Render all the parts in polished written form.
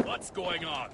What's going on?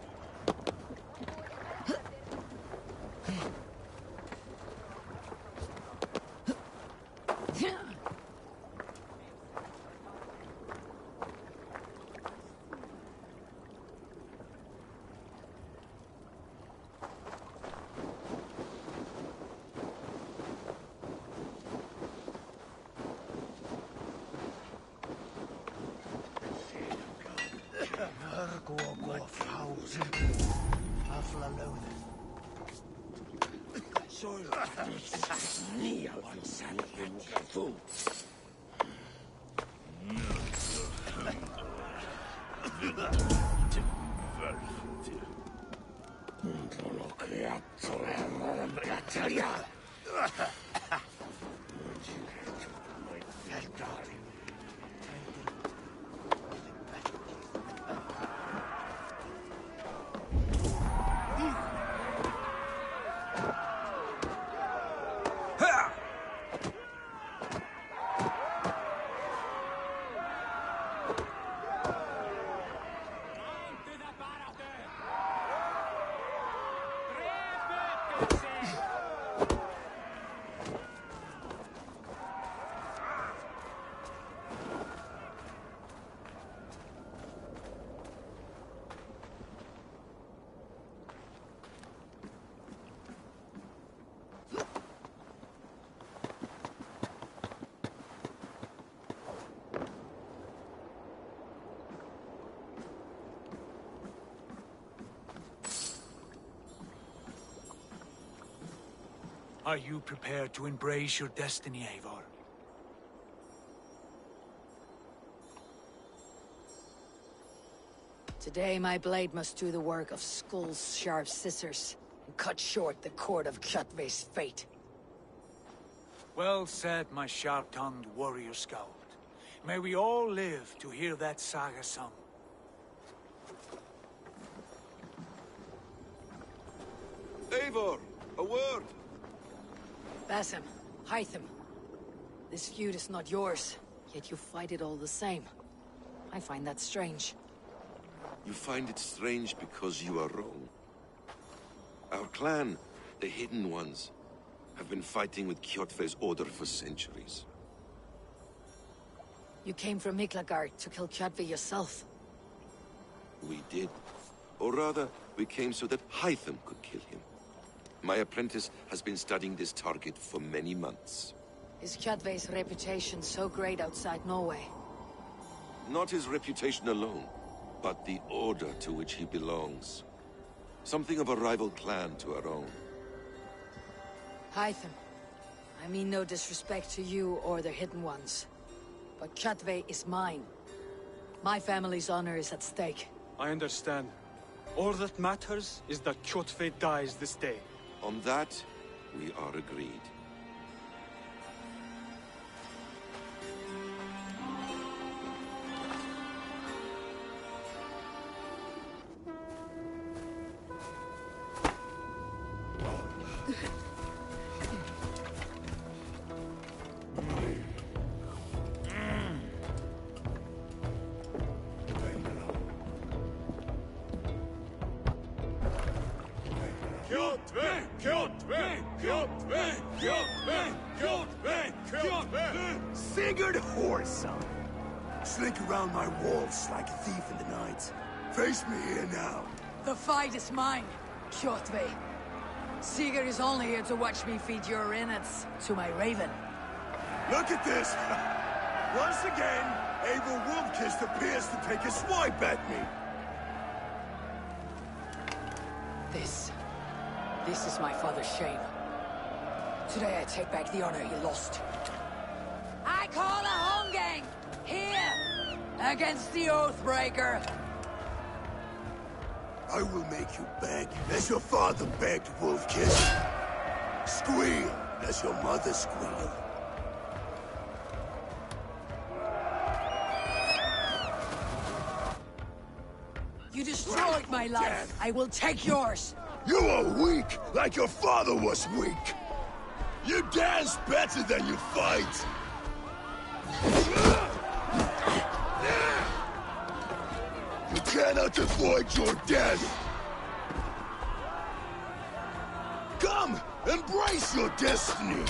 Are you prepared to embrace your destiny, Eivor? Today my blade must do the work of Skull's sharp scissors, and cut short the cord of Kjotve's fate. Well said, my sharp-tongued warrior scout. May we all live to hear that saga sung. Eivor, a word! Basim, Hytham. This feud is not yours, yet you fight it all the same. I find that strange. You find it strange because you are wrong. Our clan, the Hidden Ones, have been fighting with Kjotve's order for centuries. You came from Miklagard to kill Kjotve yourself. We did. Or rather, we came so that Hytham could kill him. My apprentice has been studying this target for many months. Is Kjotve's reputation so great outside Norway? Not his reputation alone, but the order to which he belongs. Something of a rival clan to our own. Hytham, I mean no disrespect to you or the Hidden Ones, but Kjotve is mine. My family's honor is at stake. I understand. All that matters is that Kjotve dies this day. On that, we are agreed. Sigurd whoreson! Slink around my walls like a thief in the night. Face me here now. The fight is mine, Kjotve. Sigurd is only here to watch me feed your innards to my raven. Look at this! Once again, Eivor Wolfkist appears to take a swipe at me. This is my father's shame. Today I take back the honor he lost. I call a home gang! Here! Against the Oathbreaker! I will make you beg, as your father begged, Wolfkist. Squeal, as your mother squealed. You destroyed my life. I will take yours. You are weak, like your father was weak. You dance better than you fight. You cannot avoid your death! Come! Embrace your destiny!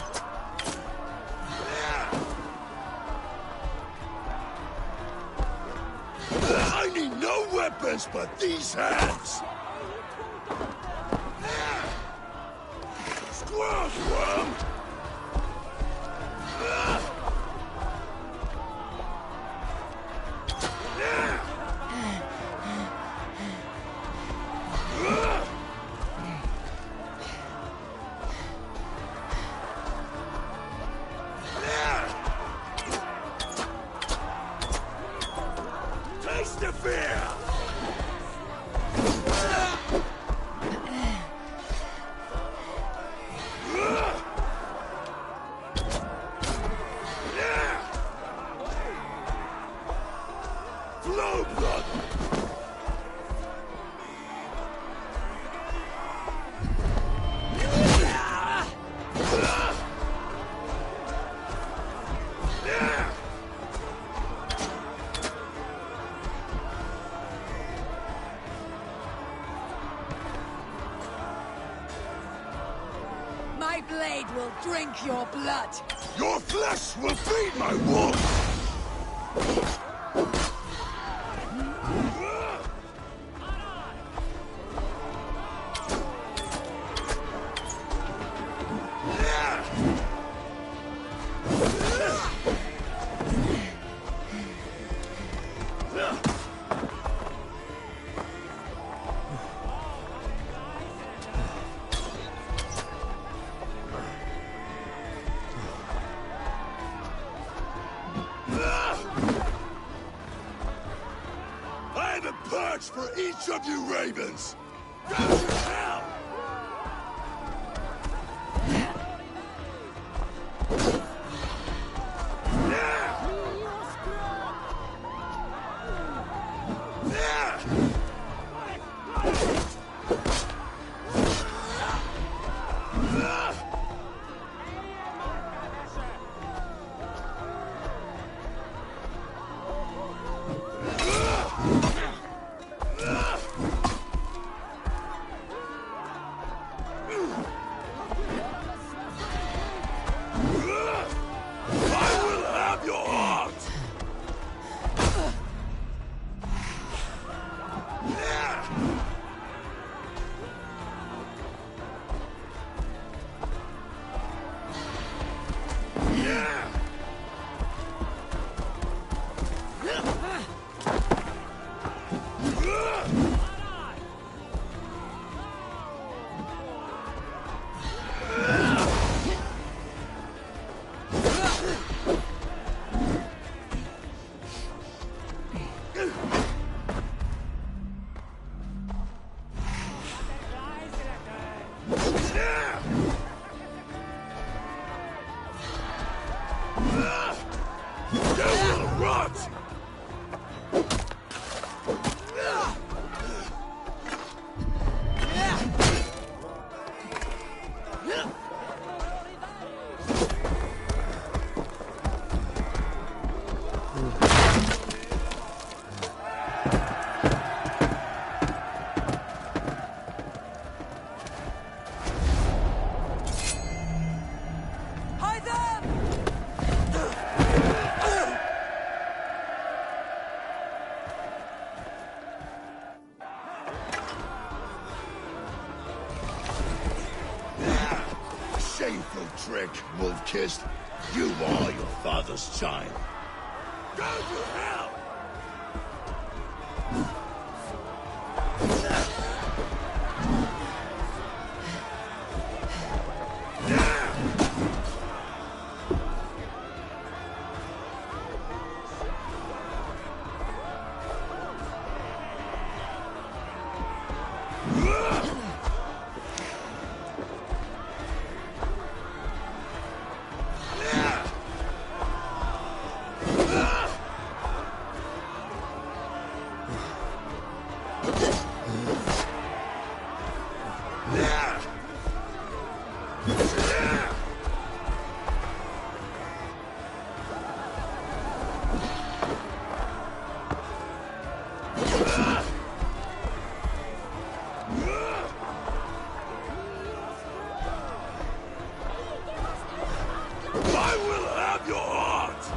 I need no weapons but these hands! Squirrel worm! Taste the fear! Flow blood! My blade will drink your blood. Your flesh will feed my wolves! I have a perch for each of you ravens! Go to hell! I will have your heart! You will rot! Hide them! Shameful trick, wolf-kissed. You are your father's child. Go to hell! I will have your heart!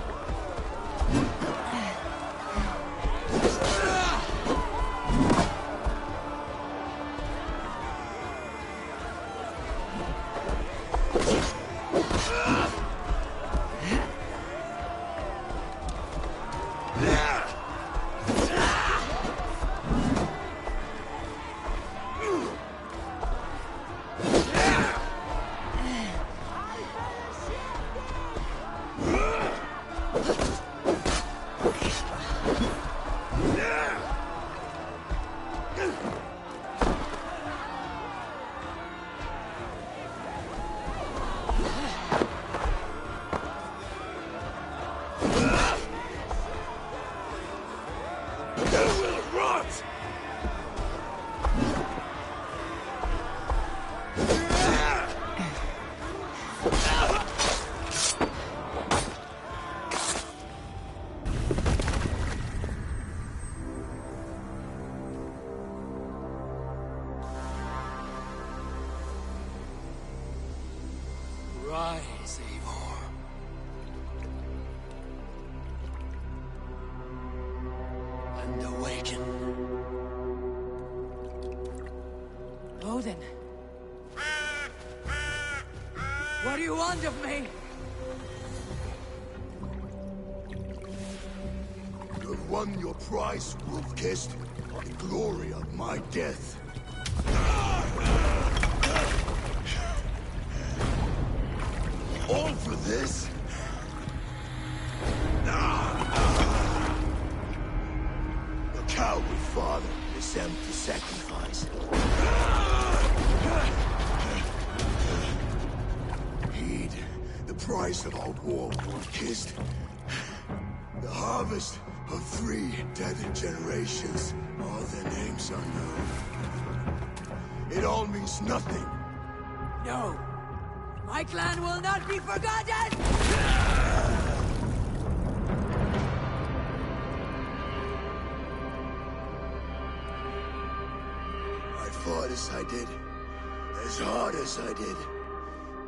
Rise, Eivor. And awaken. Odin. What do you want of me? You have won your prize, Wolf-Kissed. The glory of my death. All for this? Your coward father is empty sacrifice. Heed the price of our war, Wolf-Kissed. The harvest of 3 dead generations. All their names unknown. It all means nothing. No. My clan will not be forgotten! I fought as I did, as hard as I did,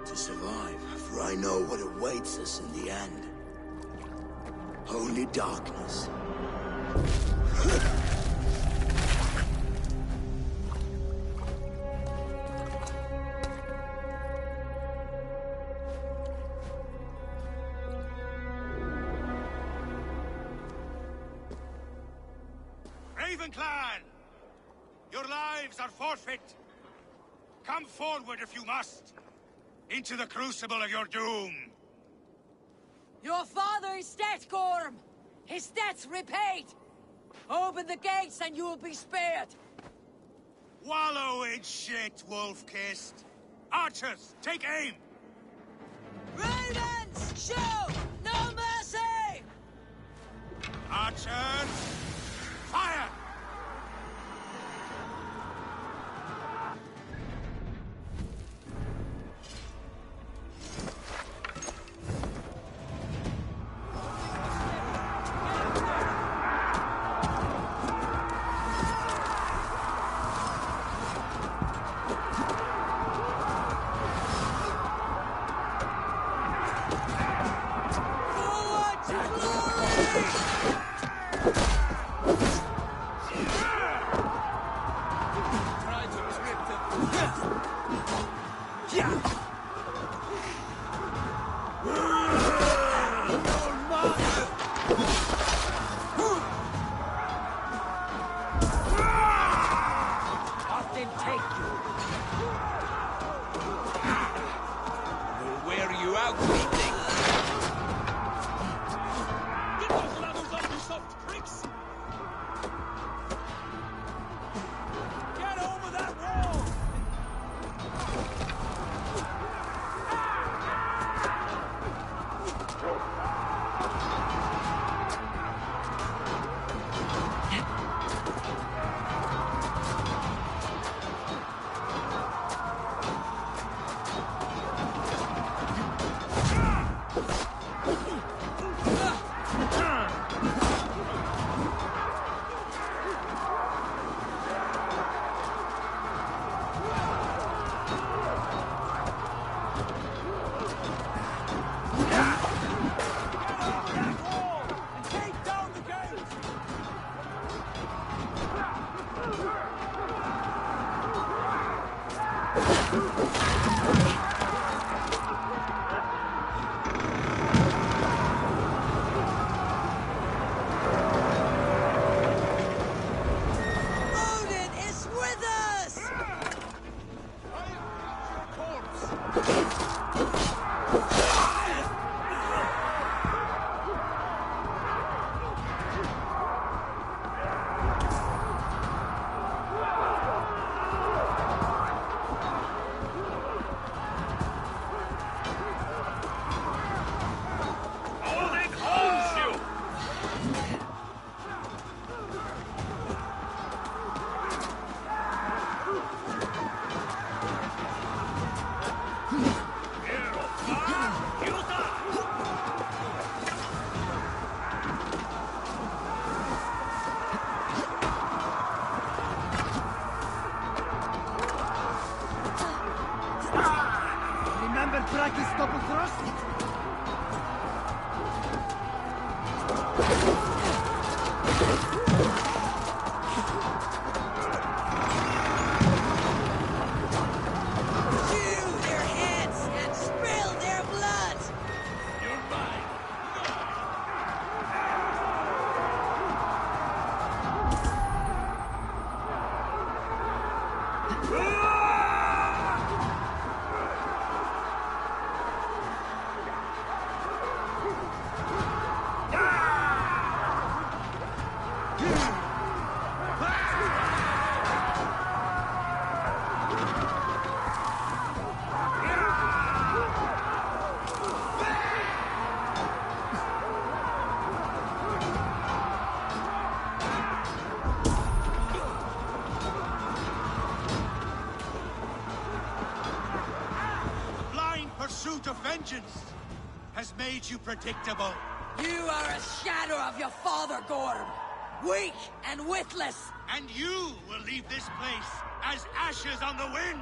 to survive, for I know what awaits us in the end. Only darkness. Raven Clan! Your lives are forfeit! Come forward if you must! Into the crucible of your doom! Your father is dead, Gorm! His debt's repaid! Open the gates and you will be spared! Wallow in shit, Wolf-Kissed! Archers, take aim! Ravens, show no mercy! Archers, fire! vengeance has made you predictable. You are a shadow of your father, Gorm. Weak and witless. And you will leave this place as ashes on the wind!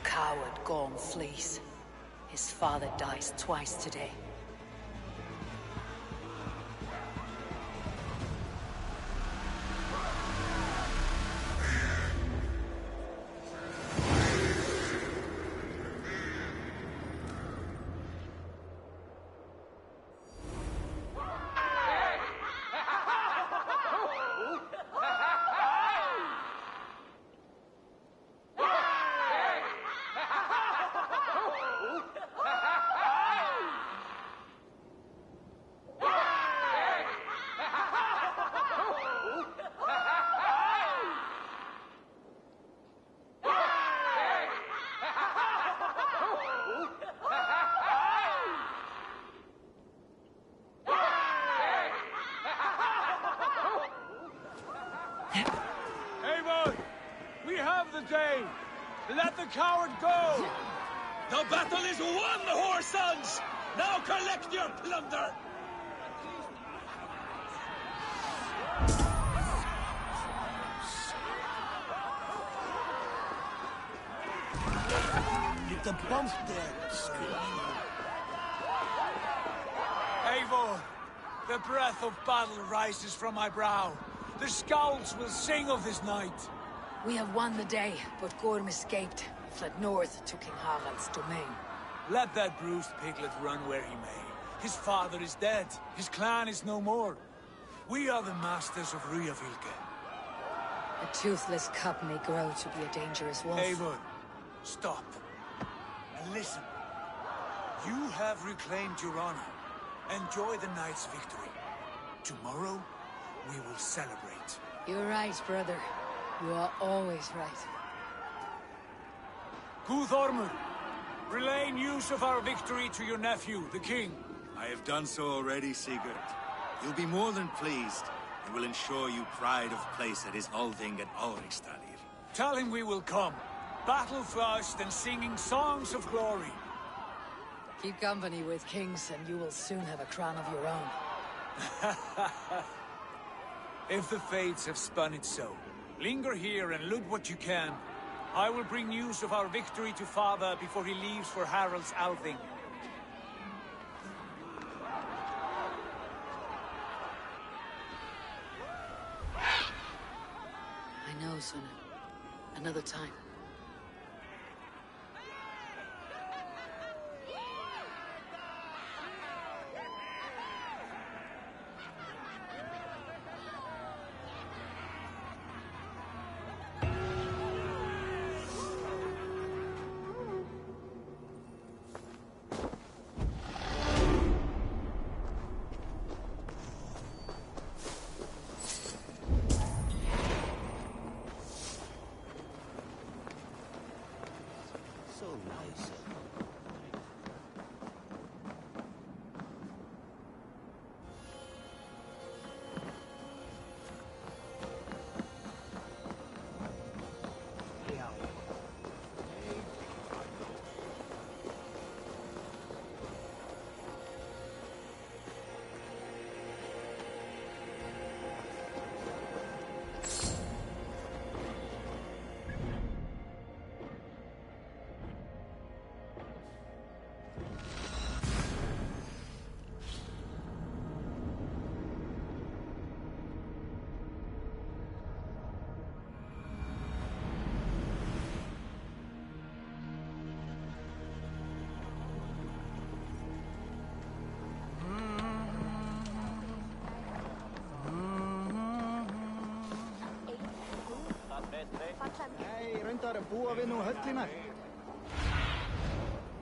Coward Gorm flees. His father dies twice today. Eivor! We have the day! Let the coward go! The battle is won, whore sons! Now collect your plunder! Get the bump there, Eivor! The breath of battle rises from my brow. The Scouts will sing of this night. We have won the day, but Gorm escaped, fled north to King Harald's domain. Let that bruised piglet run where he may. His father is dead. His clan is no more. We are the masters of Ryjavilke. A toothless cub may grow to be a dangerous wolf. Eivor, stop. And listen. You have reclaimed your honor. Enjoy the night's victory. Tomorrow, we will celebrate. You're right, brother. You are always right. Guthormur, relay news of our victory to your nephew, the king. I have done so already, Sigurd. He'll be more than pleased, and will ensure you pride of place at his Althing at Aurigstadir. Tell him we will come, battle-flushed and singing songs of glory. Keep company with kings, and you will soon have a crown of your own. If the fates have spun it so, linger here and loot what you can. I will bring news of our victory to father before he leaves for Harald's Althing. I know, Suna. Another time.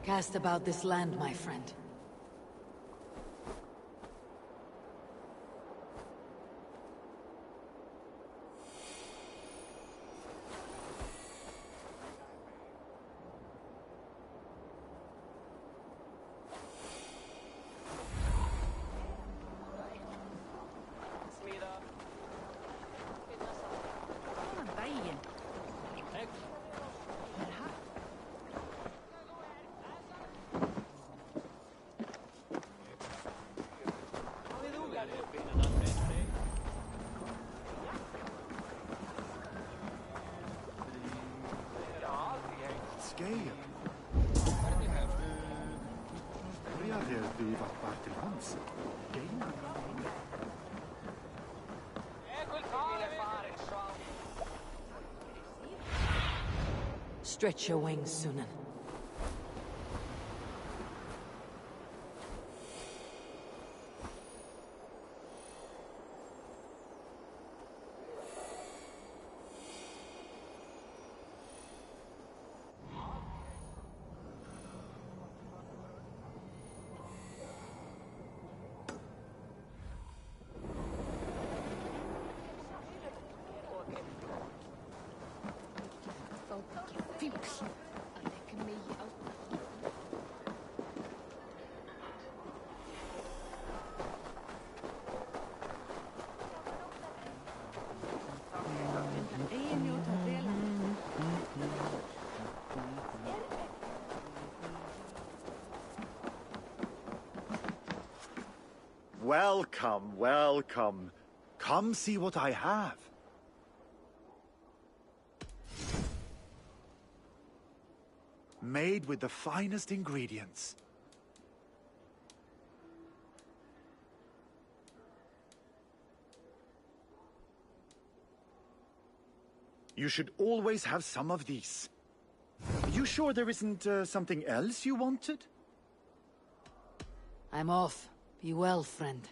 Cast about this land, my friend. Stretch your wings, Sunan. Welcome, welcome. Come see what I have. Made with the finest ingredients. You should always have some of these. You sure there isn't something else you wanted? I'm off. Be well, friend.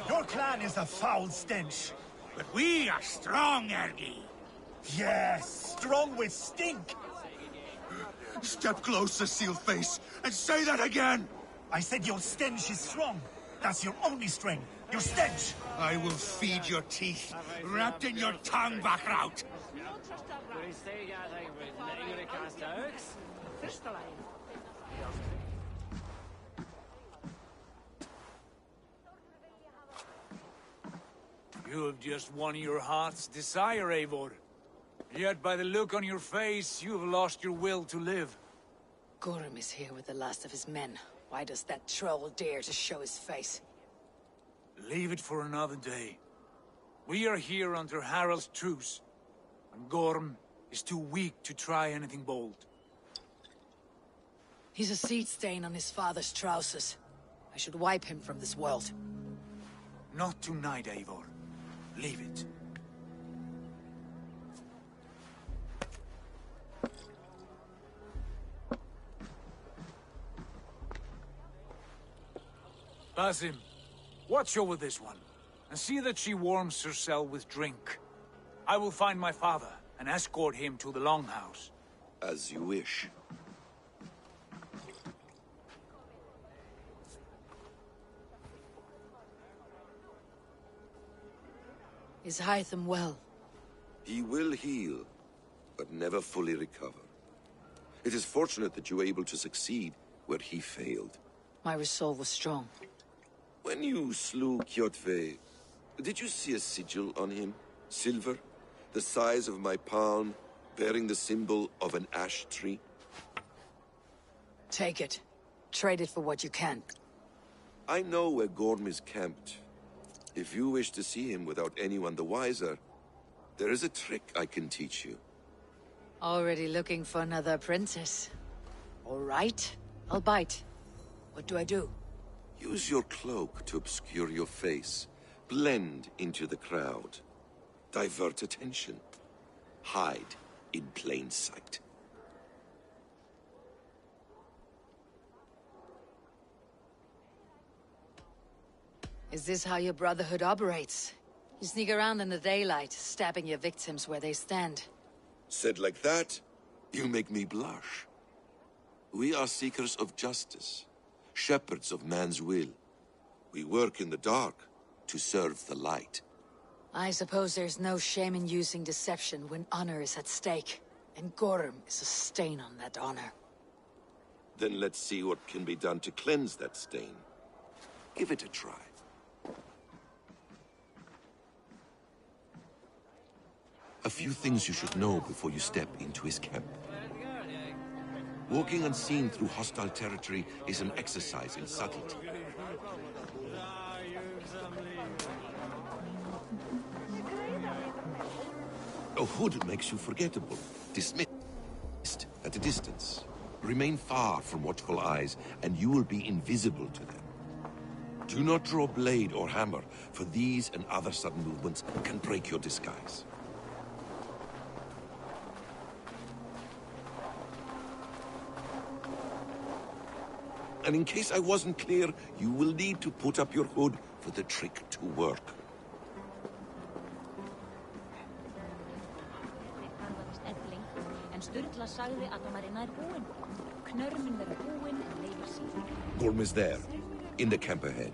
Your clan is a foul stench. But we are strong, Ergi. Yes, strong with stink. Step closer, Sealface, and say that again! I said your stench is strong. That's your only strength. Your stench. I will feed your teeth, wrapped in your tongue, Backraut. You have just won your heart's desire, Eivor. Yet by the look on your face, you have lost your will to live. Gorm is here with the last of his men. Why does that troll dare to show his face? Leave it for another day. We are here under Harald's truce, and Gorm is too weak to try anything bold. He's a seed stain on his father's trousers. I should wipe him from this world. Not tonight, Eivor. Leave it. Basim, watch over this one, and see that she warms herself with drink. I will find my father and escort him to the Longhouse. As you wish. Is Hytham well? He will heal, but never fully recover. It is fortunate that you were able to succeed where he failed. My resolve was strong. When you slew Kjotve, did you see a sigil on him? Silver? The size of my palm, bearing the symbol of an ash tree? Take it. Trade it for what you can. I know where Gorm is camped. If you wish to see him without anyone the wiser, there is a trick I can teach you. Already looking for another princess. All right, I'll bite. What do I do? Use your cloak to obscure your face. Blend into the crowd. Divert attention. Hide in plain sight. Is this how your Brotherhood operates? You sneak around in the daylight, stabbing your victims where they stand. Said like that, you make me blush. We are seekers of justice, shepherds of man's will. We work in the dark to serve the light. I suppose there's no shame in using deception when honor is at stake, and Gorm is a stain on that honor. Then let's see what can be done to cleanse that stain. Give it a try. A few things you should know before you step into his camp. Walking unseen through hostile territory is an exercise in subtlety. A hood makes you forgettable, dismissed at a distance. Remain far from watchful eyes, and you will be invisible to them. Do not draw blade or hammer, for these and other sudden movements can break your disguise. And in case I wasn't clear, you will need to put up your hood for the trick to work. Gorm is there, in the camp ahead.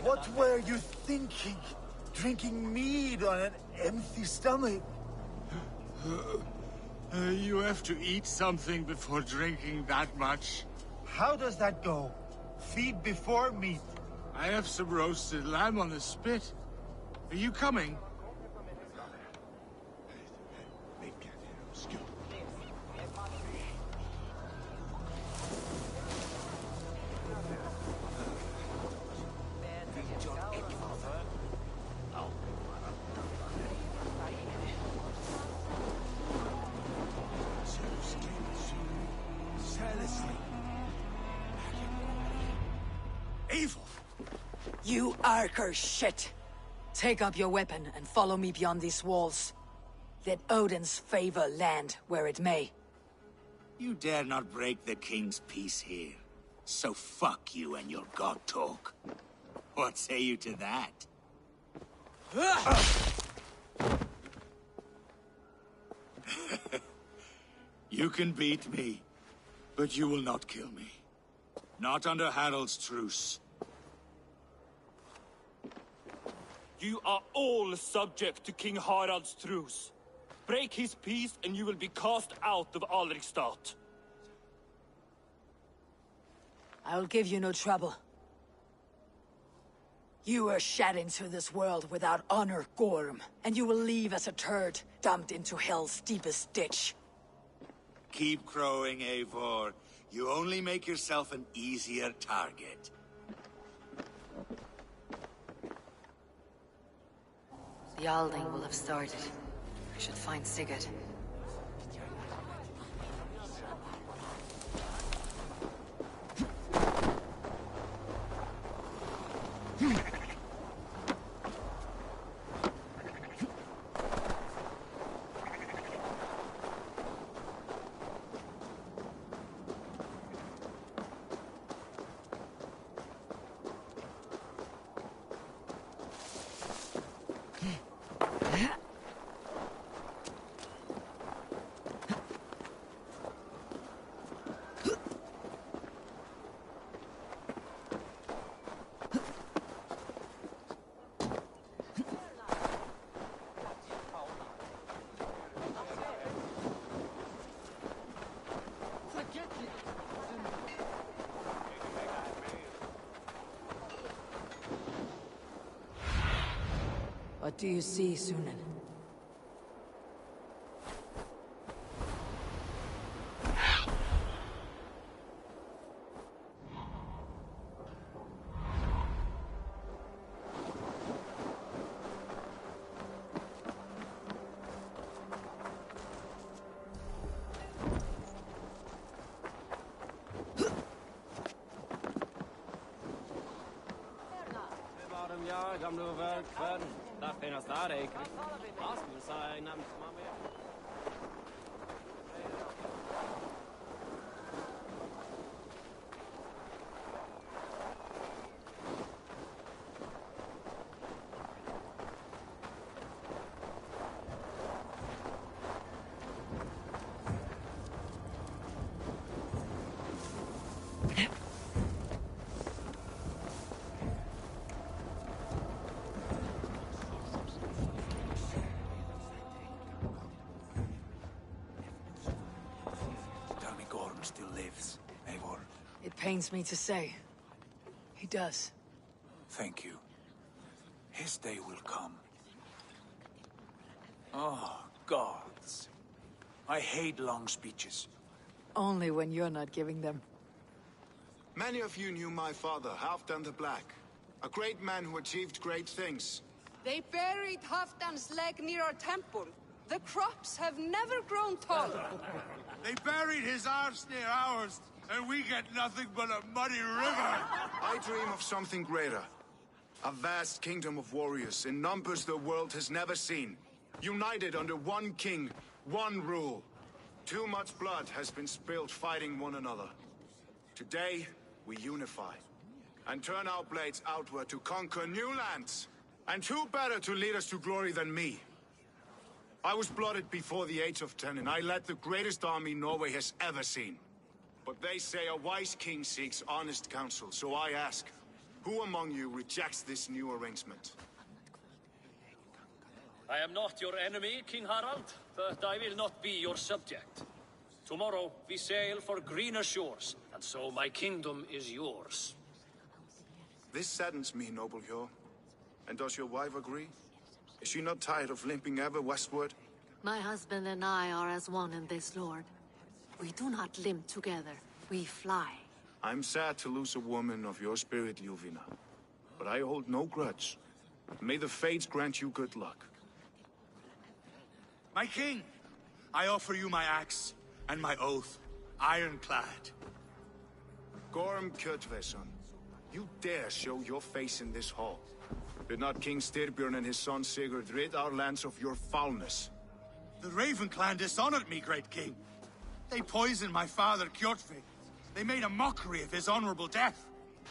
What were you thinking? Drinking mead on an empty stomach? You have to eat something before drinking that much. How does that go? Feed before meat. I have some roasted lamb on the spit. Are you coming? Evil! You Arker shit! Take up your weapon and follow me beyond these walls. Let Odin's favor land where it may. You dare not break the king's peace here. So fuck you and your god talk. What say you to that? You can beat me, but you will not kill me. Not under Harald's truce. You are all subject to King Harald's truce. Break his peace and you will be cast out of Alrikstad. I will give you no trouble. You were shed into this world without honor, Gorm, and you will leave as a turd, dumped into hell's deepest ditch. Keep crowing, Eivor. You only make yourself an easier target. The Alding will have started. I should find Sigurd. What do you see, Sunan? Tell me Gorm still lives, Eivor. It pains me to say. He does. Thank you. His day will come. Oh, gods. I hate long speeches. Only when you're not giving them. Many of you knew my father, Halfdan the Black. A great man who achieved great things. They buried Halfdan's leg near our temple. The crops have never grown taller. They buried his arse near ours, and we get nothing but a muddy river. I dream of something greater. A vast kingdom of warriors in numbers the world has never seen. United under one king, one rule. Too much blood has been spilled fighting one another. Today, we unify. And turn our blades outward to conquer new lands. And who better to lead us to glory than me? I was blooded before the age of 10, and I led the greatest army Norway has ever seen. But they say a wise king seeks honest counsel, so I ask, who among you rejects this new arrangement? I am not your enemy, King Harald, but I will not be your subject. Tomorrow we sail for greener shores, and so my kingdom is yours. This saddens me, noble Hjor. And does your wife agree? Is she not tired of limping ever westward? My husband and I are as one in this, Lord. We do not limp together, we fly. I'm sad to lose a woman of your spirit, Ljuvina. But I hold no grudge. May the fates grant you good luck. My king, I offer you my axe and my oath, ironclad. Gorm Kjotveson, you dare show your face in this hall. Did not King Styrbjörn and his son Sigurd rid our lands of your foulness? The Raven clan dishonored me, great king. They poisoned my father, Kjotve. They made a mockery of his honorable death.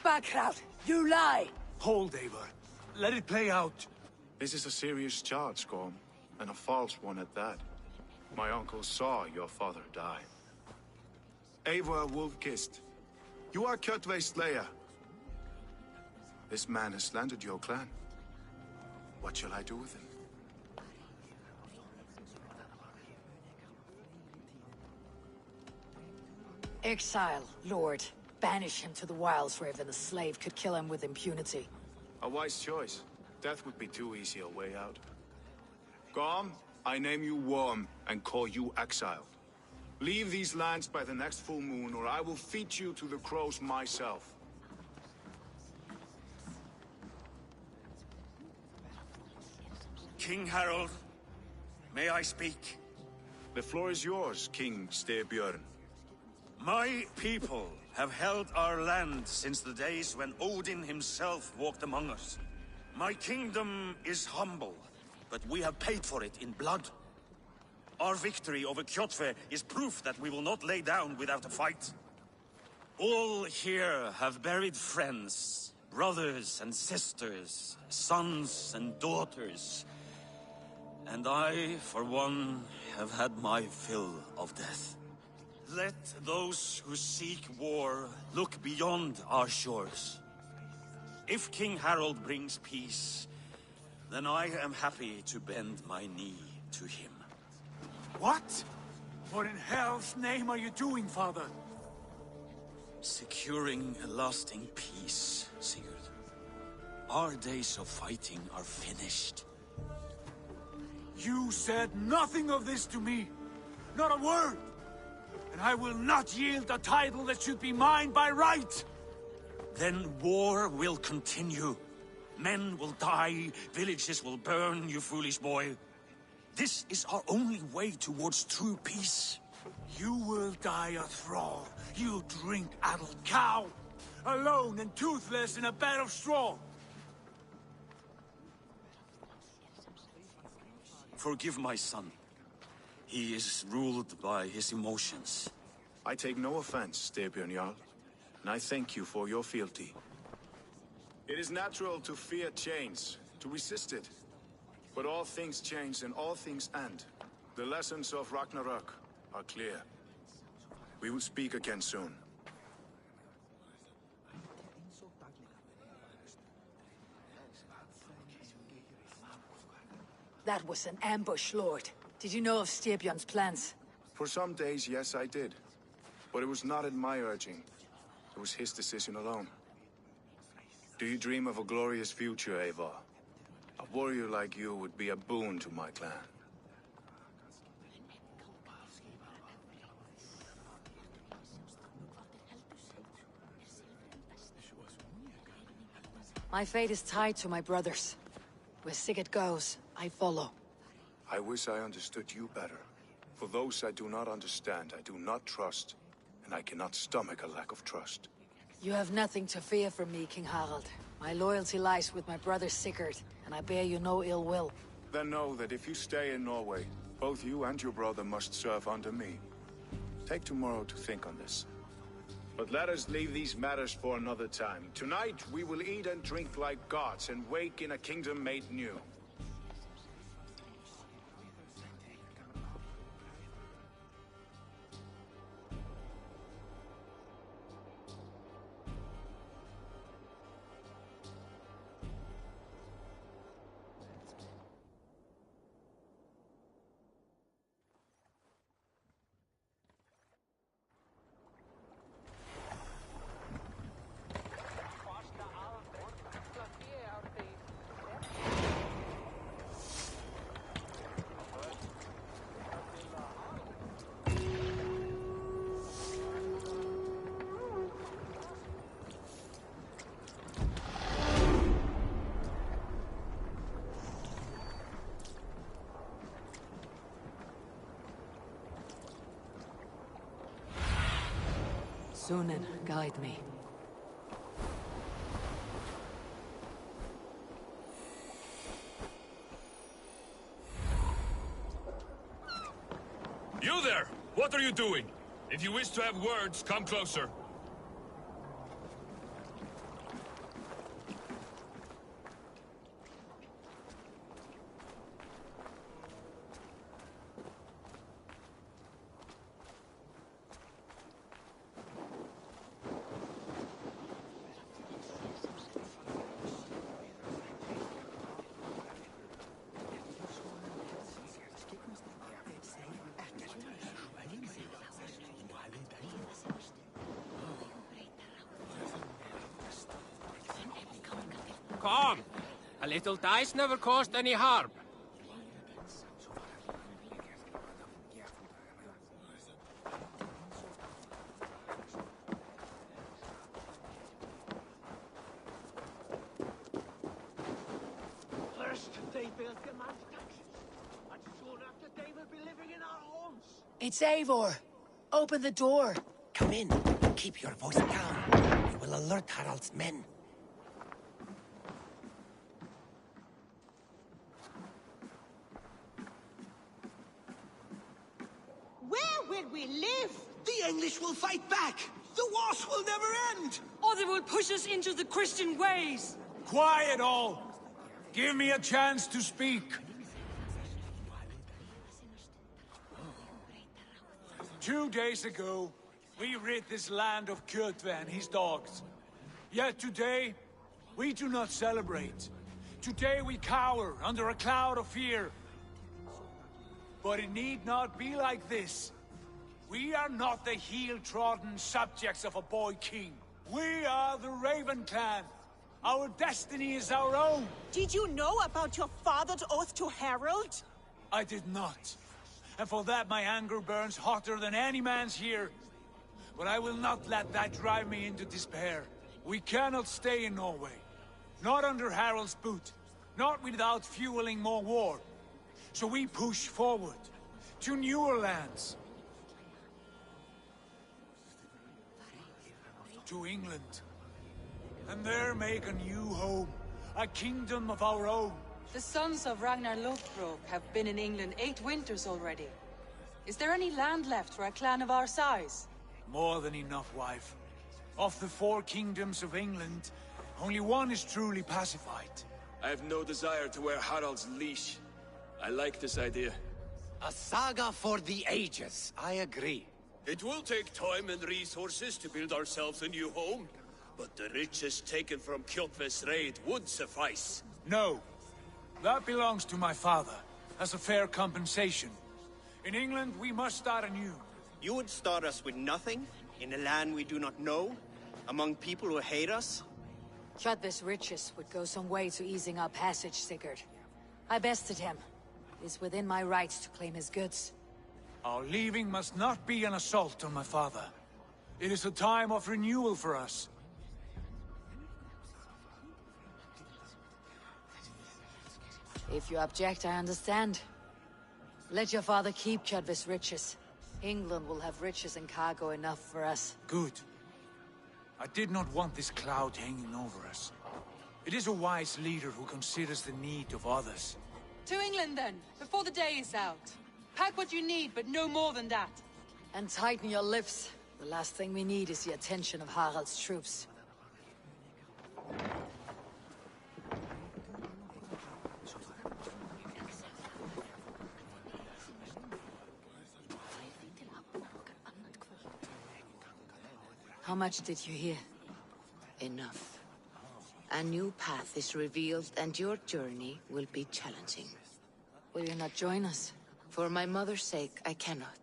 Backrout! You lie! Hold, Eivor. Let it play out. This is a serious charge, Gorm, and a false one at that. My uncle saw your father die. Eivor Wolf-Kissed, you are Kjotve's slayer. This man has slandered your clan. What shall I do with him? Exile, Lord. Banish him to the wilds where even a slave could kill him with impunity. A wise choice. Death would be too easy a way out. Gorm, I name you Worm and call you exiled. Leave these lands by the next full moon, or I will feed you to the crows myself. King Harold, may I speak? The floor is yours, King Styrbjörn. My people have held our land since the days when Odin himself walked among us. My kingdom is humble, but we have paid for it in blood. Our victory over Kjotve is proof that we will not lay down without a fight. All here have buried friends, brothers and sisters, sons and daughters. And I, for one, have had my fill of death. Let those who seek war look beyond our shores. If King Harold brings peace, then I am happy to bend my knee to him. What? What in hell's name are you doing, father? Securing a lasting peace, Sigurd. Our days of fighting are finished. You said nothing of this to me. Not a word. And I will not yield a title that should be mine by right. Then war will continue. Men will die, villages will burn, you foolish boy. This is our only way towards true peace. You will die a thrall. You drink-addled cow. Alone and toothless in a bed of straw. Forgive my son. He is ruled by his emotions. I take no offense, Styrbjörn Jarl, and I thank you for your fealty. It is natural to fear change, to resist it. But all things change and all things end. The lessons of Ragnarok are clear. We will speak again soon. That was an ambush, Lord. Did you know of Styrbjörn's plans? For some days, yes, I did. But it was not at my urging. It was his decision alone. Do you dream of a glorious future, Eivor? A warrior like you would be a boon to my clan. My fate is tied to my brothers. Where Sigurd goes, I follow. I wish I understood you better. For those I do not understand, I do not trust, and I cannot stomach a lack of trust. You have nothing to fear from me, King Harald. My loyalty lies with my brother Sigurd, and I bear you no ill will. Then know that if you stay in Norway, both you and your brother must serve under me. Take tomorrow to think on this. But let us leave these matters for another time. Tonight, we will eat and drink like gods and wake in a kingdom made new. Sunan, guide me. You there! What are you doing? If you wish to have words, come closer. Come! A little dice never caused any harm. They will be living in our homes. It's Eivor. Open the door. Come in. Keep your voice down. We will alert Harald's men. Where will we live? The English will fight back. The wars will never end. Or they will push us into the Christian ways. Quiet all. Give me a chance to speak. 2 days ago, we rid this land of Kjotve and his dogs. Yet today, we do not celebrate. Today we cower under a cloud of fear. But it need not be like this. We are not the heel-trodden subjects of a boy king. We are the Raven clan. Our destiny is our own. Did you know about your father's oath to Harald? I did not. And for that my anger burns hotter than any man's here. But I will not let that drive me into despair. We cannot stay in Norway. Not under Harald's boot. Not without fueling more war. So we push forward. To newer lands. To England. And there make a new home. A kingdom of our own. The sons of Ragnar Lothbrok have been in England 8 winters already. Is there any land left for a clan of our size? More than enough, wife. Of the 4 kingdoms of England, only one is truly pacified. I have no desire to wear Harald's leash. I like this idea. A saga for the ages, I agree. It will take time and resources to build ourselves a new home, but the riches taken from Kjotve's raid would suffice. No. That belongs to my father, as a fair compensation. In England, we must start anew. You would start us with nothing, in a land we do not know, among people who hate us? Kjotve's riches would go some way to easing our passage, Sigurd. I bested him. It is within my rights to claim his goods. Our leaving must not be an assault on my father. It is a time of renewal for us. If you object, I understand. Let your father keep Kjotve's riches. England will have riches and cargo enough for us. Good. I did not want this cloud hanging over us. It is a wise leader who considers the need of others. To England then, before the day is out. Pack what you need, but no more than that. And tighten your lips. The last thing we need is the attention of Harald's troops. How much did you hear? Enough. A new path is revealed, and your journey will be challenging. Will you not join us? For my mother's sake, I cannot.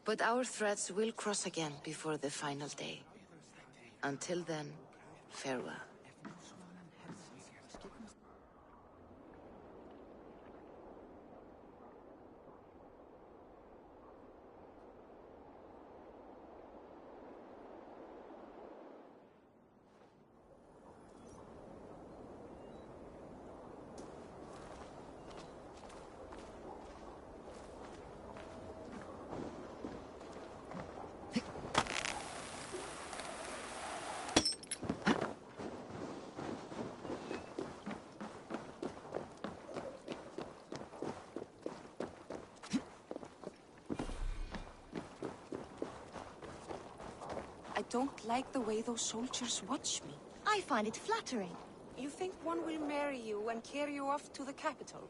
But our threads will cross again before the final day. Until then, farewell. I don't like the way those soldiers watch me. I find it flattering. You think one will marry you and carry you off to the capital?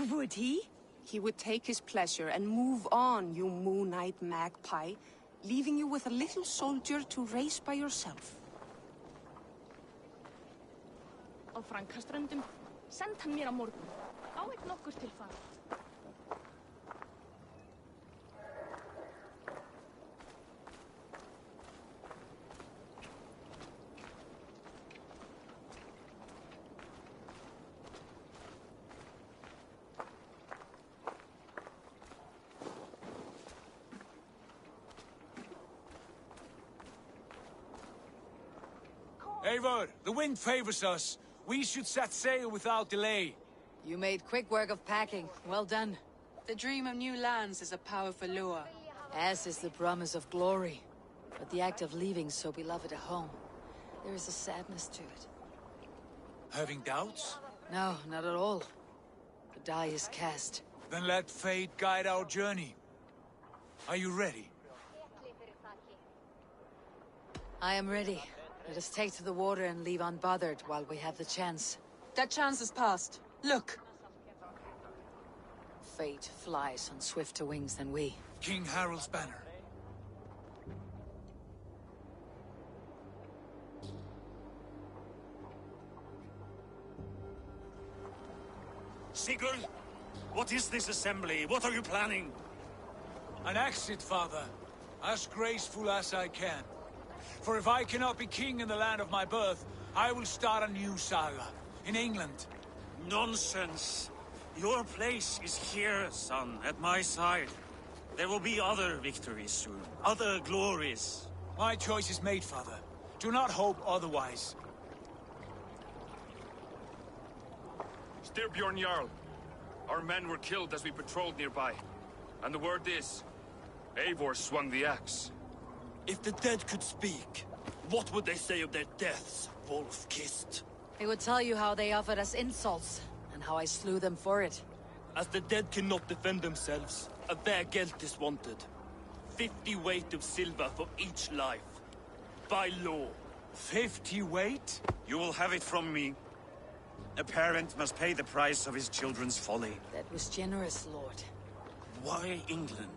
Would he? He would take his pleasure and move on, you moon-eyed magpie, leaving you with a little soldier to raise by yourself. Á Frankaströndum. Send hann mér á morgun. Á ekki nokkur til fara. Eivor, the wind favors us. We should set sail without delay. You made quick work of packing. Well done. The dream of new lands is a powerful lure. As is the promise of glory. But the act of leaving so beloved a home, there is a sadness to it. Having doubts? No, not at all. The die is cast. Then let fate guide our journey. Are you ready? I am ready. Let us take to the water and leave unbothered while we have the chance. That chance is past. Look! Fate flies on swifter wings than we. King Harald's banner. Sigurd, what is this assembly? What are you planning? An exit, father. As graceful as I can. For if I cannot be king in the land of my birth, I will start a new saga. In England. Nonsense. Your place is here, son, at my side. There will be other victories soon. Other glories. My choice is made, father. Do not hope otherwise. Styrbjorn Jarl. Our men were killed as we patrolled nearby. And the word is, Eivor swung the axe. If the dead could speak, what would they say of their deaths, wolf-kissed? They would tell you how they offered us insults, and how I slew them for it. As the dead cannot defend themselves, a vergelt is wanted. 50 weight of silver for each life. By law. 50 weight? You will have it from me. A parent must pay the price of his children's folly. That was generous, Lord. Why England?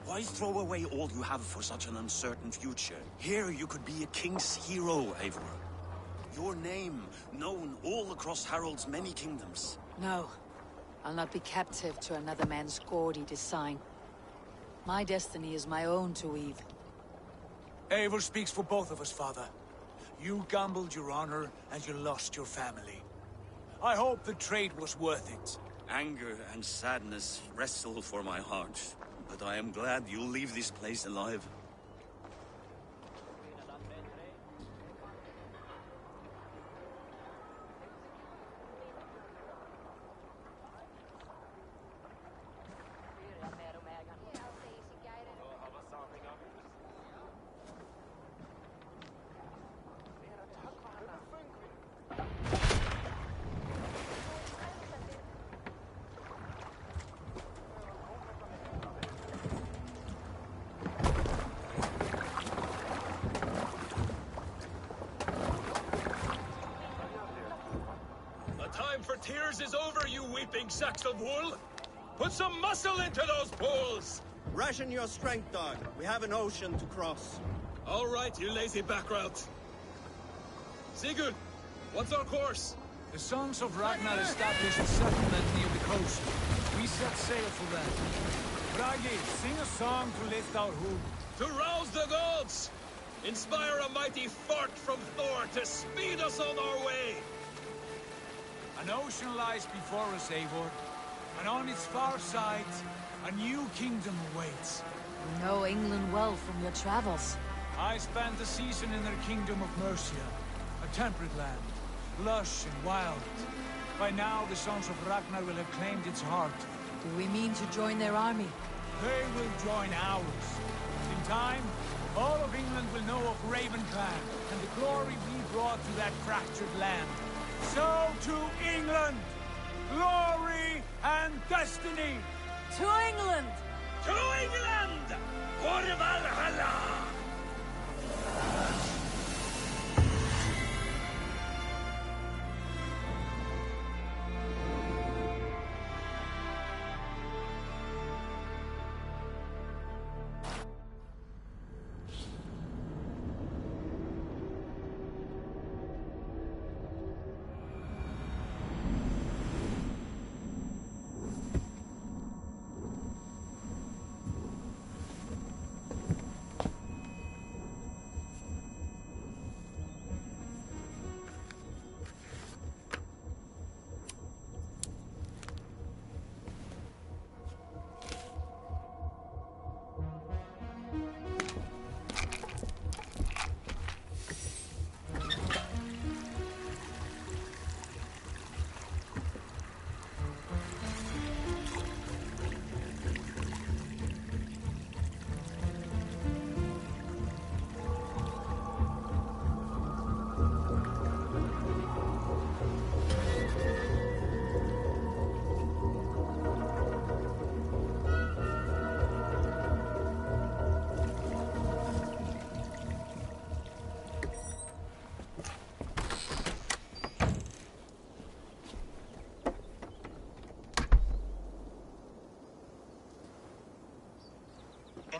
Why throw away all you have for such an uncertain future? Here you could be a king's hero, Eivor. Your name known all across Harald's many kingdoms. No. I'll not be captive to another man's gaudy design. My destiny is my own to weave. Eivor speaks for both of us, father. You gambled your honor, and you lost your family. I hope the trade was worth it. Anger and sadness wrestle for my heart, but I am glad you'll leave this place alive. Tears is over, you weeping sacks of wool! Put some muscle into those poles! Ration your strength, dog. We have an ocean to cross. All right, you lazy backrout. Sigurd, what's our course? The Sons of Ragnar established a settlement near the coast. We set sail for them. Bragi, sing a song to lift our hood. To rouse the gods! Inspire a mighty fart from Thor to speed us on our way! An ocean lies before us, Eivor, and on its far side, a new kingdom awaits. You know England well from your travels. I spent a season in their kingdom of Mercia, a temperate land, lush and wild. By now, the Sons of Ragnar will have claimed its heart. Do we mean to join their army? They will join ours. In time, all of England will know of Raven Clan, and the glory we brought to that fractured land. So to England! Glory and destiny! To England! To England! For Valhalla!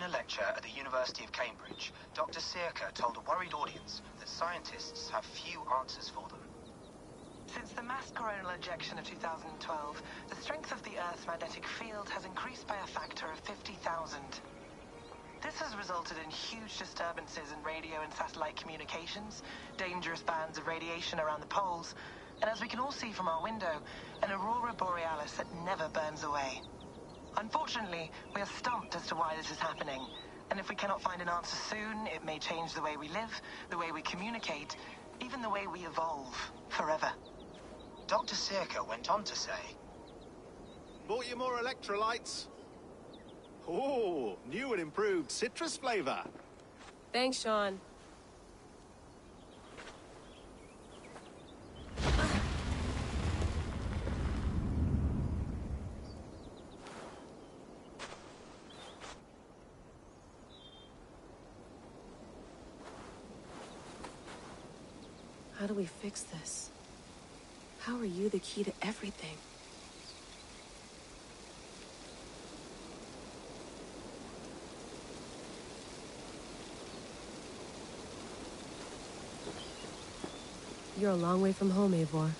During a lecture at the University of Cambridge, Dr. Circa told a worried audience that scientists have few answers for them. Since the mass coronal ejection of 2012, the strength of the Earth's magnetic field has increased by a factor of 50,000. This has resulted in huge disturbances in radio and satellite communications, dangerous bands of radiation around the poles, and as we can all see from our window, an aurora borealis that never burns away. Unfortunately, we are stumped as to why this is happening, and if we cannot find an answer soon, it may change the way we live, the way we communicate, even the way we evolve, forever. Dr. Circa went on to say, Bought you more electrolytes? Oh, new and improved citrus flavor. Thanks, Sean. How do we fix this? How are you the key to everything? You're a long way from home, Eivor.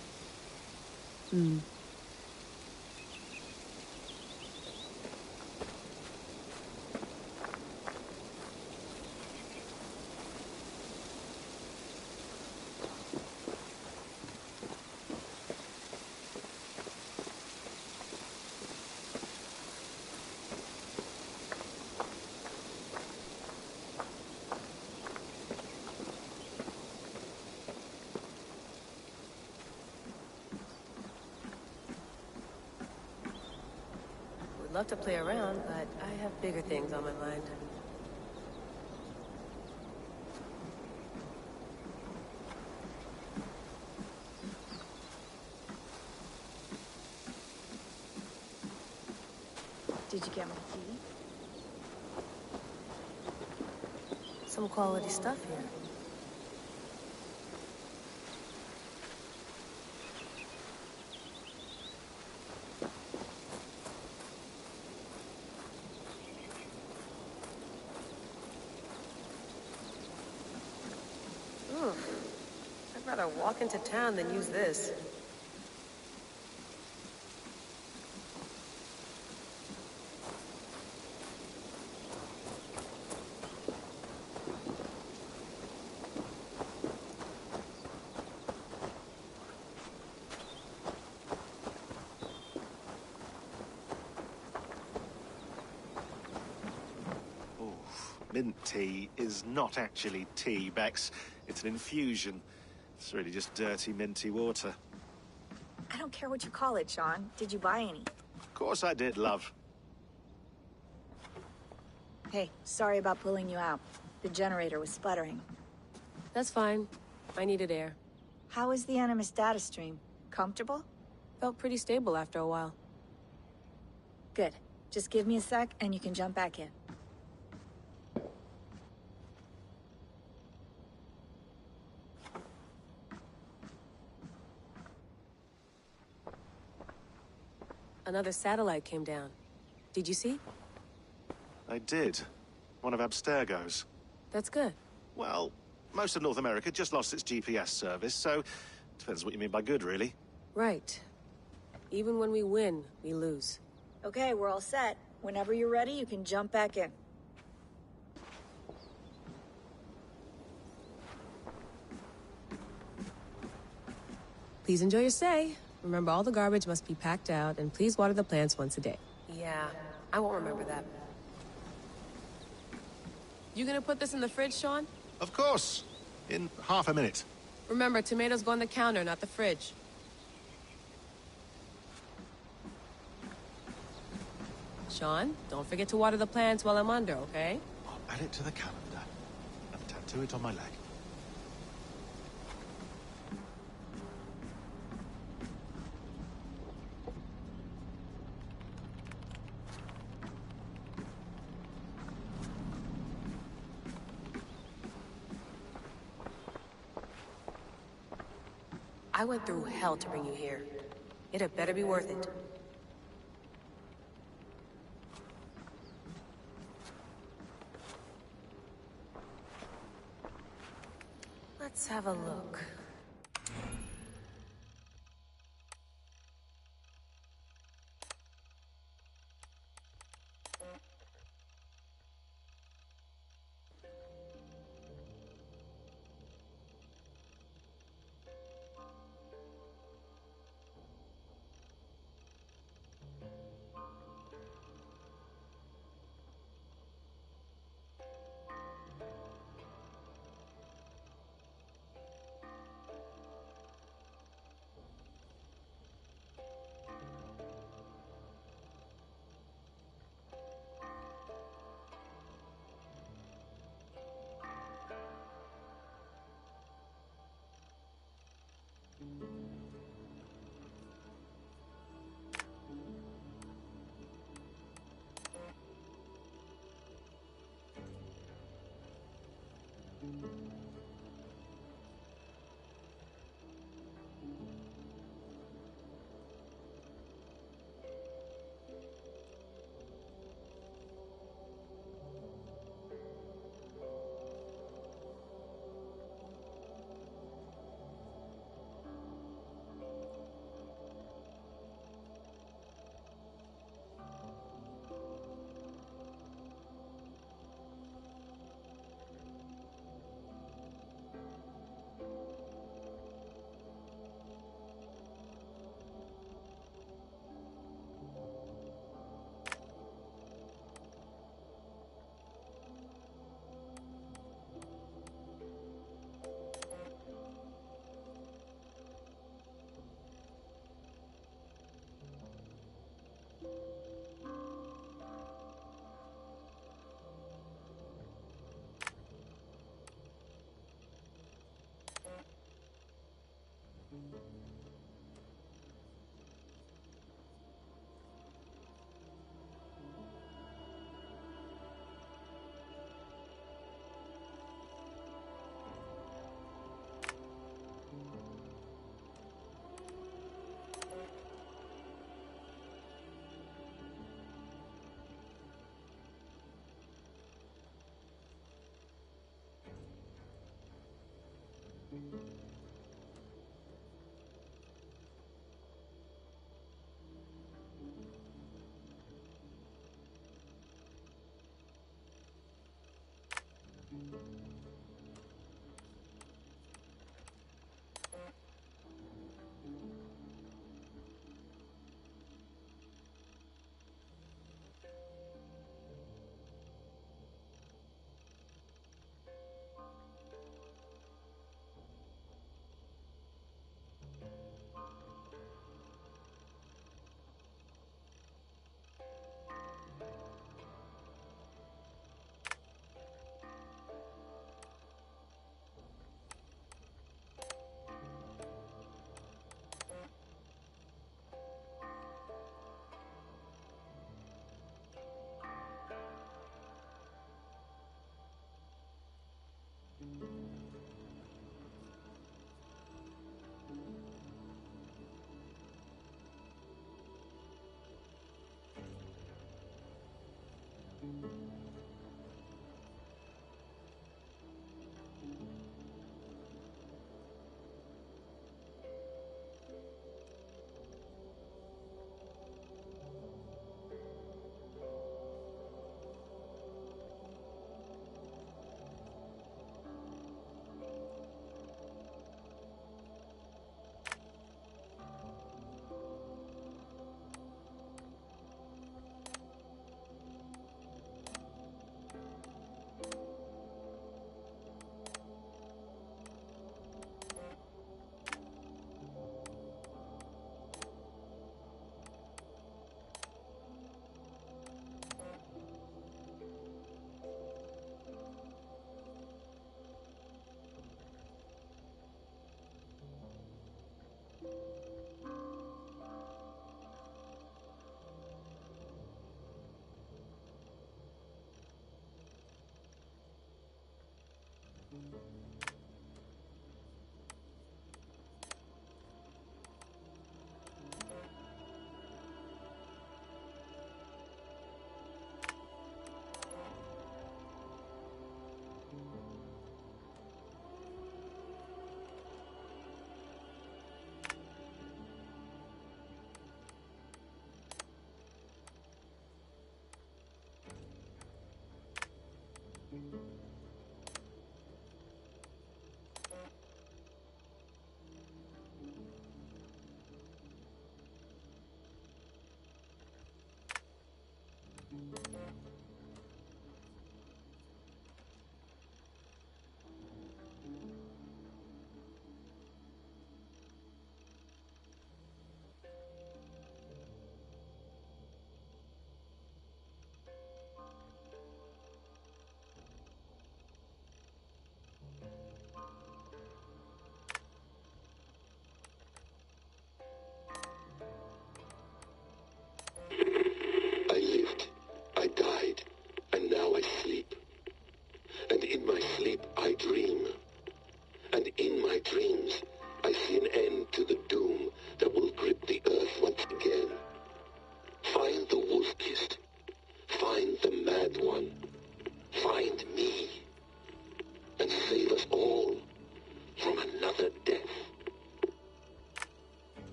Would love to play around, but I have bigger things on my mind. Did you get my key? Some quality stuff here. I'd rather walk into town than use this. Mint tea is not actually tea, Bex. It's an infusion. It's really just dirty, minty water. I don't care what you call it, Sean. Did you buy any? Of course I did, love. Hey, sorry about pulling you out. The generator was sputtering. That's fine. I needed air. How is the Animus data stream? Comfortable? Felt pretty stable after a while. Good. Just give me a sec and you can jump back in. Another satellite came down. Did you see? I did. One of Abstergo's. That's good. Well, most of North America just lost its GPS service, so depends what you mean by good, really. Right. Even when we win, we lose. Okay, we're all set. Whenever you're ready, you can jump back in. Please enjoy your stay. Remember, all the garbage must be packed out, and please water the plants once a day. Yeah, I won't remember that. You gonna put this in the fridge, Sean? Of course. In half a minute. Remember, tomatoes go on the counter, not the fridge. Sean, don't forget to water the plants while I'm under, okay? I'll add it to the calendar and tattoo it on my leg. I went through hell to bring you here. It had better be worth it. Let's have a look.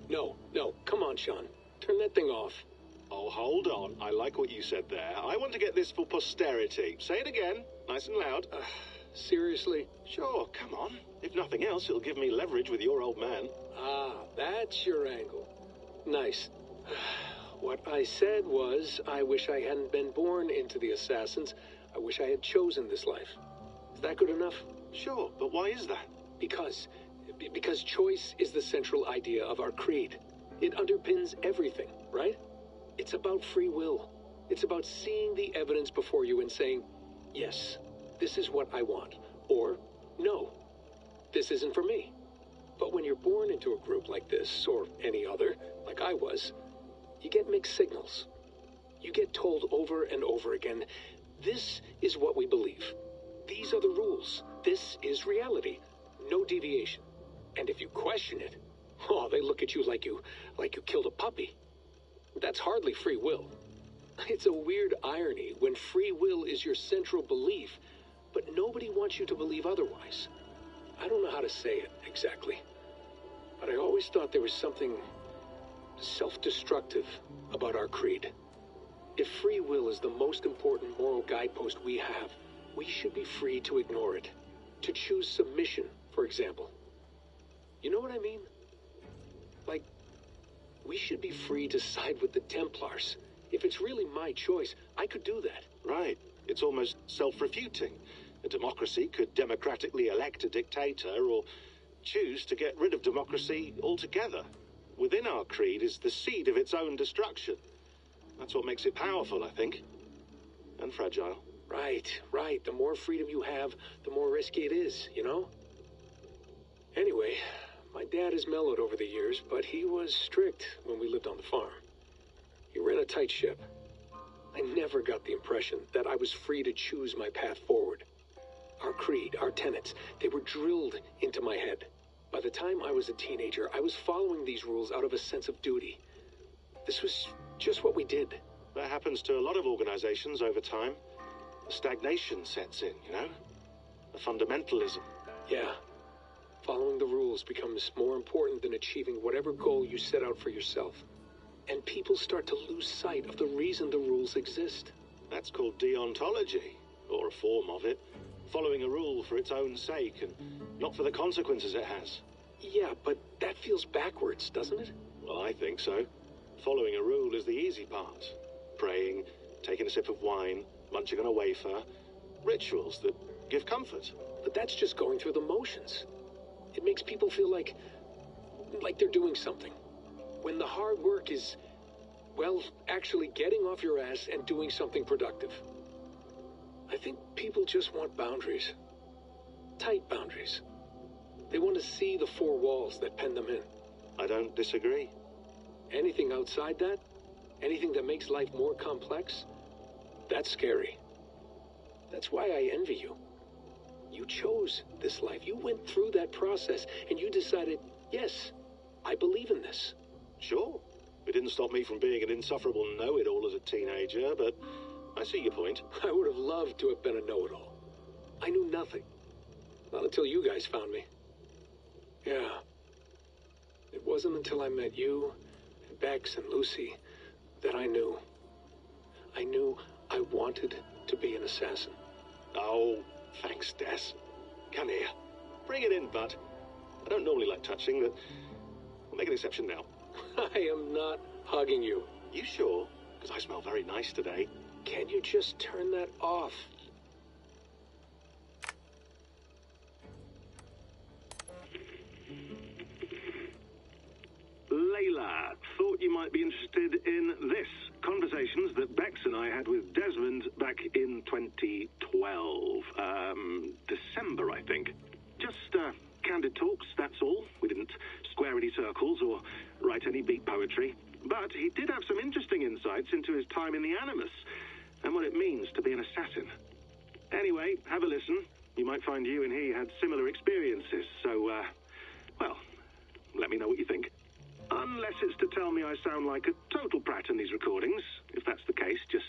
No, come on, Sean. Turn that thing off. Oh, hold on. I like what you said there. I want to get this for posterity. Say it again, nice and loud. Seriously? Sure, come on. If nothing else, it'll give me leverage with your old man. Ah, that's your angle. Nice. What I said was, I wish I hadn't been born into the Assassins. I wish I had chosen this life. Is that good enough? Sure, but why is that? Because choice is the central idea of our creed. It underpins everything, right? It's about free will. It's about seeing the evidence before you and saying, yes, this is what I want. Or, no, this isn't for me. But when you're born into a group like this, or any other, like I was, you get mixed signals. You get told over and over again, this is what we believe. These are the rules. This is reality. No deviation. And if you question it, oh, they look at you like you killed a puppy. That's hardly free will. It's a weird irony when free will is your central belief, but nobody wants you to believe otherwise. I don't know how to say it exactly, but I always thought there was something self-destructive about our creed. If free will is the most important moral guidepost we have, we should be free to ignore it. To choose submission, for example. You know what I mean? Like, we should be free to side with the Templars. If it's really my choice, I could do that. Right. It's almost self-refuting. A democracy could democratically elect a dictator or choose to get rid of democracy altogether. Within our creed is the seed of its own destruction. That's what makes it powerful, I think. And fragile. Right. The more freedom you have, the more risky it is, you know? Anyway, my dad has mellowed over the years, but he was strict when we lived on the farm. He ran a tight ship. I never got the impression that I was free to choose my path forward. Our creed, our tenets, they were drilled into my head. By the time I was a teenager, I was following these rules out of a sense of duty. This was just what we did. That happens to a lot of organizations over time. The stagnation sets in, you know? The fundamentalism. Yeah. Following the rules becomes more important than achieving whatever goal you set out for yourself. And people start to lose sight of the reason the rules exist. That's called deontology, or a form of it. Following a rule for its own sake, and not for the consequences it has. Yeah, but that feels backwards, doesn't it? Well, I think so. Following a rule is the easy part. Praying, taking a sip of wine, munching on a wafer. Rituals that give comfort. But that's just going through the motions. It makes people feel like they're doing something. When the hard work is, well, actually getting off your ass and doing something productive. I think people just want boundaries. Tight boundaries. They want to see the four walls that pen them in. I don't disagree. Anything outside that, anything that makes life more complex, that's scary. That's why I envy you. You chose this life. You went through that process, and you decided, yes, I believe in this. Sure. It didn't stop me from being an insufferable know-it-all as a teenager, but I see your point. I would have loved to have been a know-it-all. I knew nothing. Not until you guys found me. Yeah. It wasn't until I met you, and Bex, and Lucy, that I knew. I knew I wanted to be an assassin. Oh, thanks, Des. Come here. Bring it in, bud. I don't normally like touching, but we'll make an exception now. I am not hugging you. You sure? Because I smell very nice today. Can't you just turn that off? Layla, thought you might be interested in this. Conversations that Bex and I had with Desmond back in 2012. December, I think. Just candid talks, that's all. We didn't square any circles or write any beat poetry. But he did have some interesting insights into his time in the Animus and what it means to be an assassin. Anyway, have a listen. You might find you and he had similar experiences, so, well, let me know what you think. Unless it's to tell me I sound like a total brat in these recordings. If that's the case, just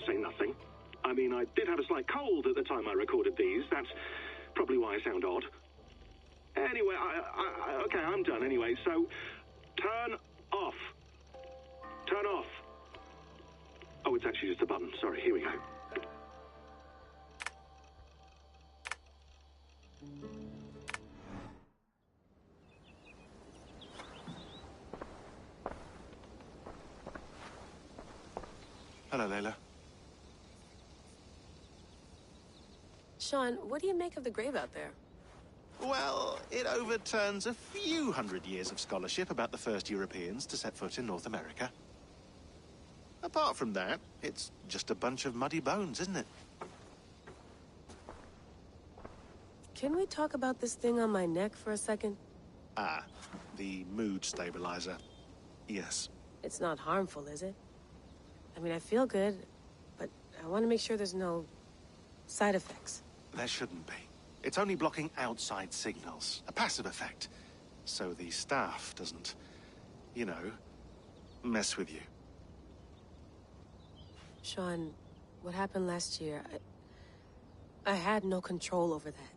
say nothing. I mean, I did have a slight cold at the time I recorded these. That's probably why I sound odd. Anyway, okay, I'm done anyway, so turn off. Turn off. Oh, it's actually just a button. Sorry, here we go. Hello, Layla. Sean, what do you make of the grave out there? Well, it overturns a few hundred years of scholarship about the first Europeans to set foot in North America. Apart from that, it's just a bunch of muddy bones, isn't it? Can we talk about this thing on my neck for a second? Ah, the mood stabilizer. Yes. It's not harmful, is it? I mean, I feel good, but I want to make sure there's no side effects. There shouldn't be. It's only blocking outside signals, a passive effect. So the staff doesn't, you know, mess with you. Sean, what happened last year, I had no control over that.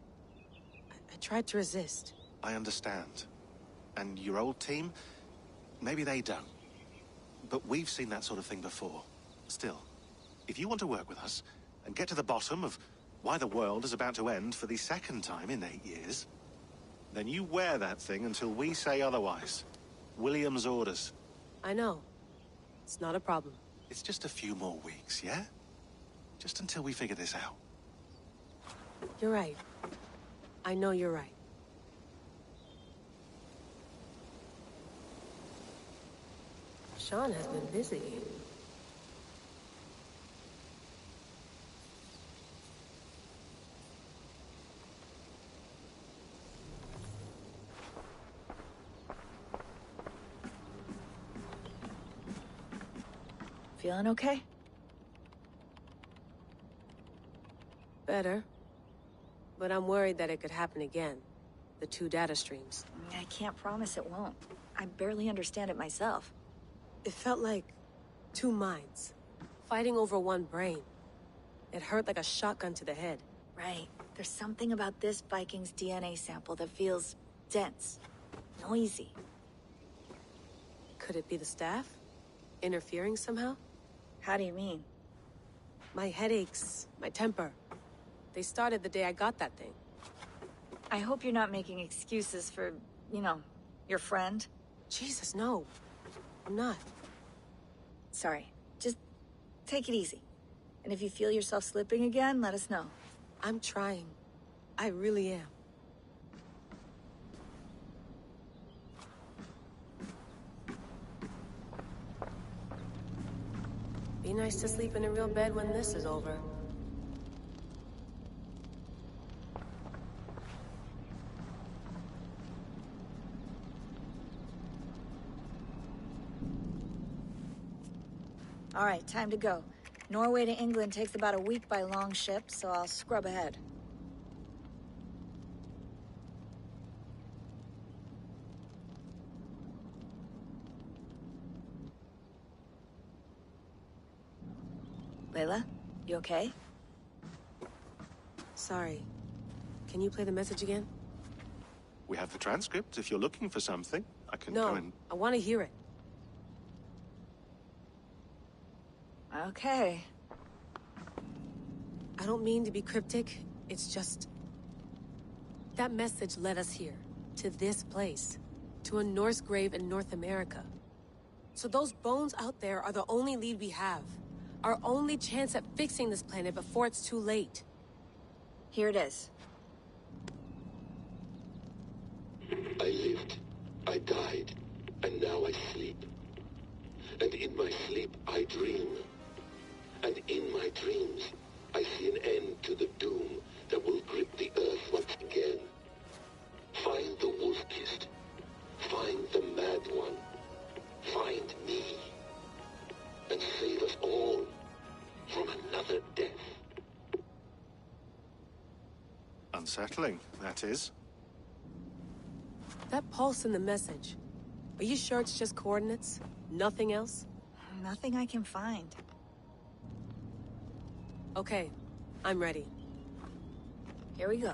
I tried to resist. I understand. And your old team, maybe they don't. But we've seen that sort of thing before. Still, if you want to work with us and get to the bottom of why the world is about to end for the second time in 8 years, then you wear that thing until we say otherwise. William's orders. I know. It's not a problem. It's just a few more weeks, yeah? Just until we figure this out. You're right. I know you're right. Sean has been busy. Feeling okay? Better. But I'm worried that it could happen again. The 2 data streams. I can't promise it won't. I barely understand it myself. It felt like 2 minds, fighting over 1 brain. It hurt like a shotgun to the head. Right. There's something about this Viking's DNA sample that feels dense, noisy. Could it be the staff? Interfering somehow? How do you mean? My headaches, my temper. They started the day I got that thing. I hope you're not making excuses for, you know, your friend. Jesus, no. I'm not. Sorry. Just take it easy. And if you feel yourself slipping again, let us know. I'm trying. I really am. Be nice to sleep in a real bed when this is over. All right, time to go. Norway to England takes about a week by long ship, so I'll scrub ahead. Layla, you okay? Sorry. Can you play the message again? We have the transcript. If you're looking for something, I can No, go and... I want to hear it. Okay. I don't mean to be cryptic. It's just... that message led us here. To this place. To a Norse grave in North America. So those bones out there are the only lead we have. Our only chance at fixing this planet before it's too late. Here it is. I lived, I died, and now I sleep. And in my sleep I dream. And in my dreams I see an end to the doom that will grip the earth once again. Find the wolf-kissed. Find the mad one. Find me. And save us all from another death. Unsettling, that is. That pulse in the message. Are you sure it's just coordinates? Nothing else? Nothing I can find. Okay, I'm ready. Here we go.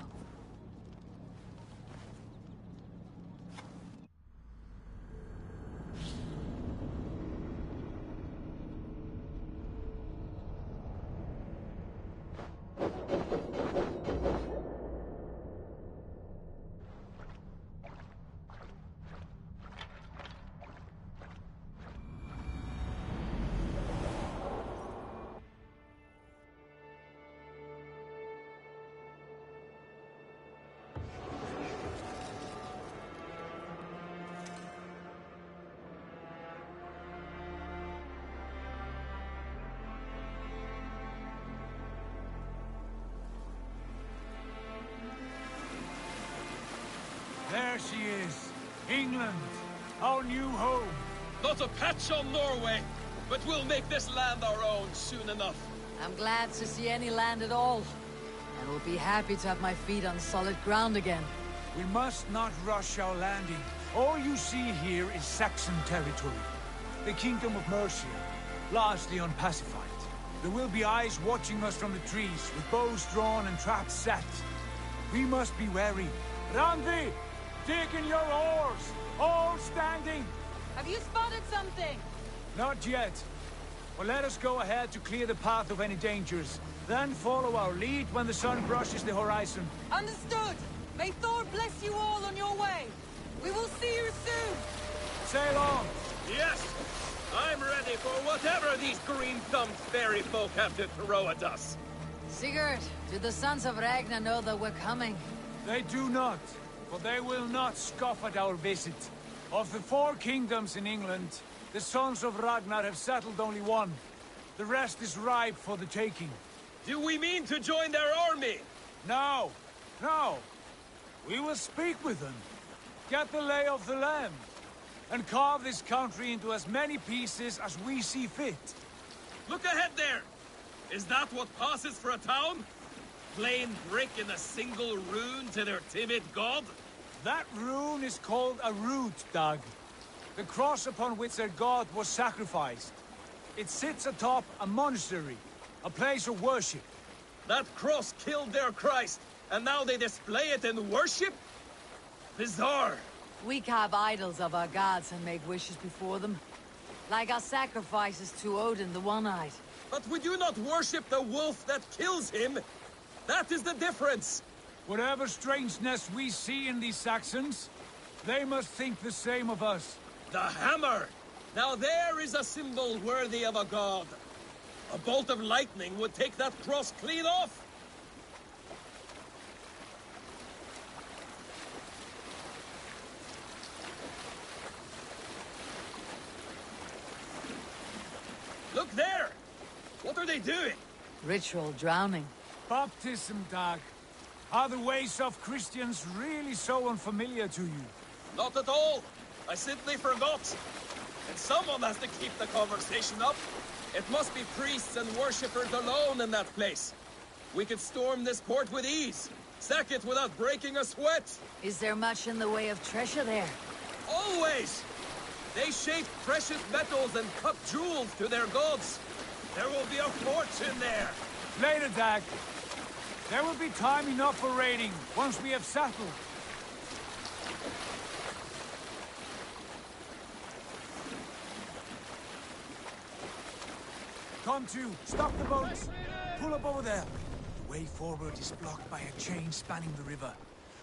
There she is. England, our new home. Not a patch on Norway, but we'll make this land our own soon enough. I'm glad to see any land at all. And will be happy to have my feet on solid ground again. We must not rush our landing. All you see here is Saxon territory. The Kingdom of Mercia, largely unpacified. There will be eyes watching us from the trees, with bows drawn and traps set. We must be wary. Randi! Dig in your oars! All standing! Have you spotted something? Not yet. But let us go ahead to clear the path of any dangers. Then follow our lead when the sun brushes the horizon. Understood! May Thor bless you all on your way! We will see you soon! Sail on! Yes! I'm ready for whatever these green-thumbed fairy folk have to throw at us. Sigurd, do the sons of Ragnar know that we're coming? They do not. But they will not scoff at our visit. Of the 4 kingdoms in England, the sons of Ragnar have settled only one. The rest is ripe for the taking. Do we mean to join their army? No. No. We will speak with them. Get the lay of the land. And carve this country into as many pieces as we see fit. Look ahead there! Is that what passes for a town? Plain brick in a single rune to their timid god? That rune is called a root, Dag. The cross upon which their god was sacrificed. It sits atop a monastery, a place of worship. That cross killed their Christ, and now they display it in worship? Bizarre. We carve idols of our gods and make wishes before them. Like our sacrifices to Odin, the One-Eyed. But we do not worship the wolf that kills him. That is the difference. Whatever strangeness we see in these Saxons, they must think the same of us. The hammer! Now there is a symbol worthy of a god. A bolt of lightning would take that cross clean off. Look there! What are they doing? Ritual drowning. Baptism, Dag. Are the ways of Christians really so unfamiliar to you? Not at all. I simply forgot. And someone has to keep the conversation up. It must be priests and worshippers alone in that place. We could storm this port with ease. Sack it without breaking a sweat. Is there much in the way of treasure there? Always! They shape precious metals and cut jewels to their gods. There will be a fortune there. Later, Dag. There will be time enough for raiding, once we have settled. Come to, stop the boats. Pull up over there. The way forward is blocked by a chain spanning the river.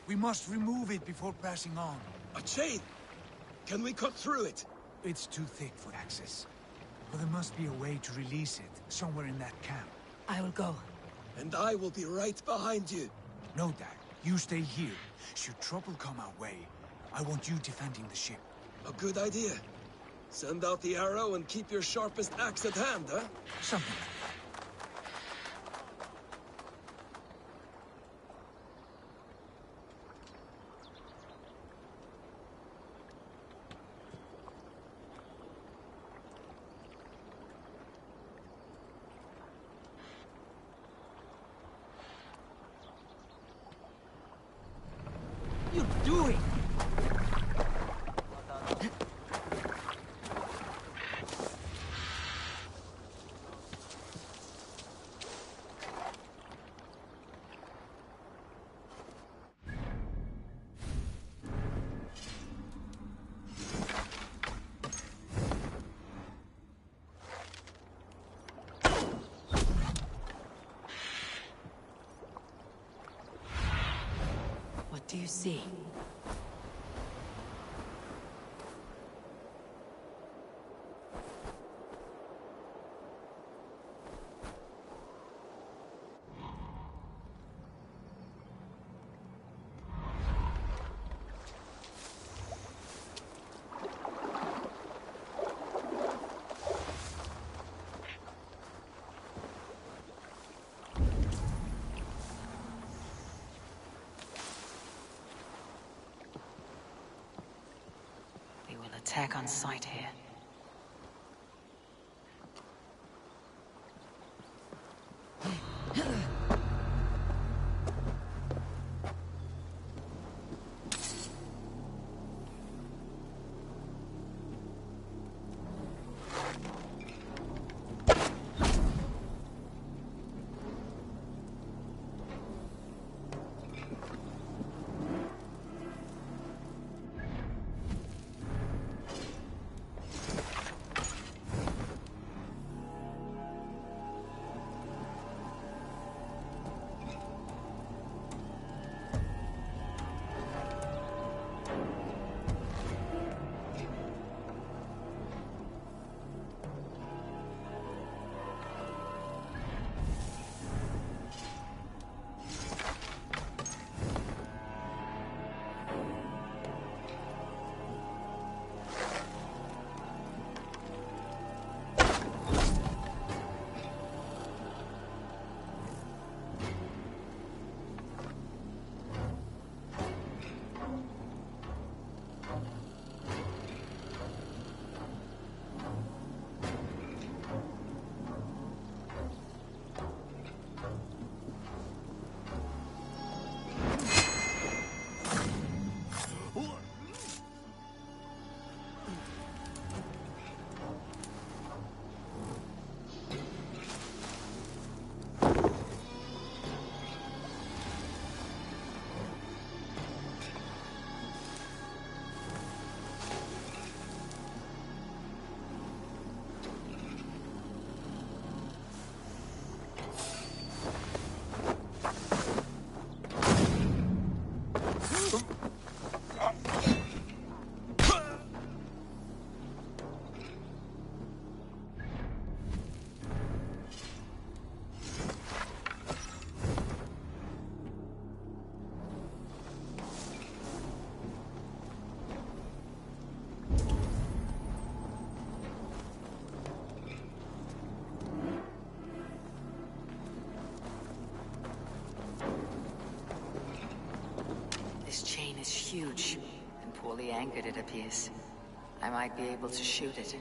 We must remove it before passing on. A chain? Can we cut through it? It's too thick for access. But there must be a way to release it, somewhere in that camp. I will go. And I will be right behind you. No, Dag. You stay here. Should trouble come our way, I want you defending the ship. A good idea. Send out the arrow and keep your sharpest axe at hand, huh? Something like that. What are you doing? see? Attack on sight here. This chain is huge, and poorly anchored it appears. I might be able to shoot it.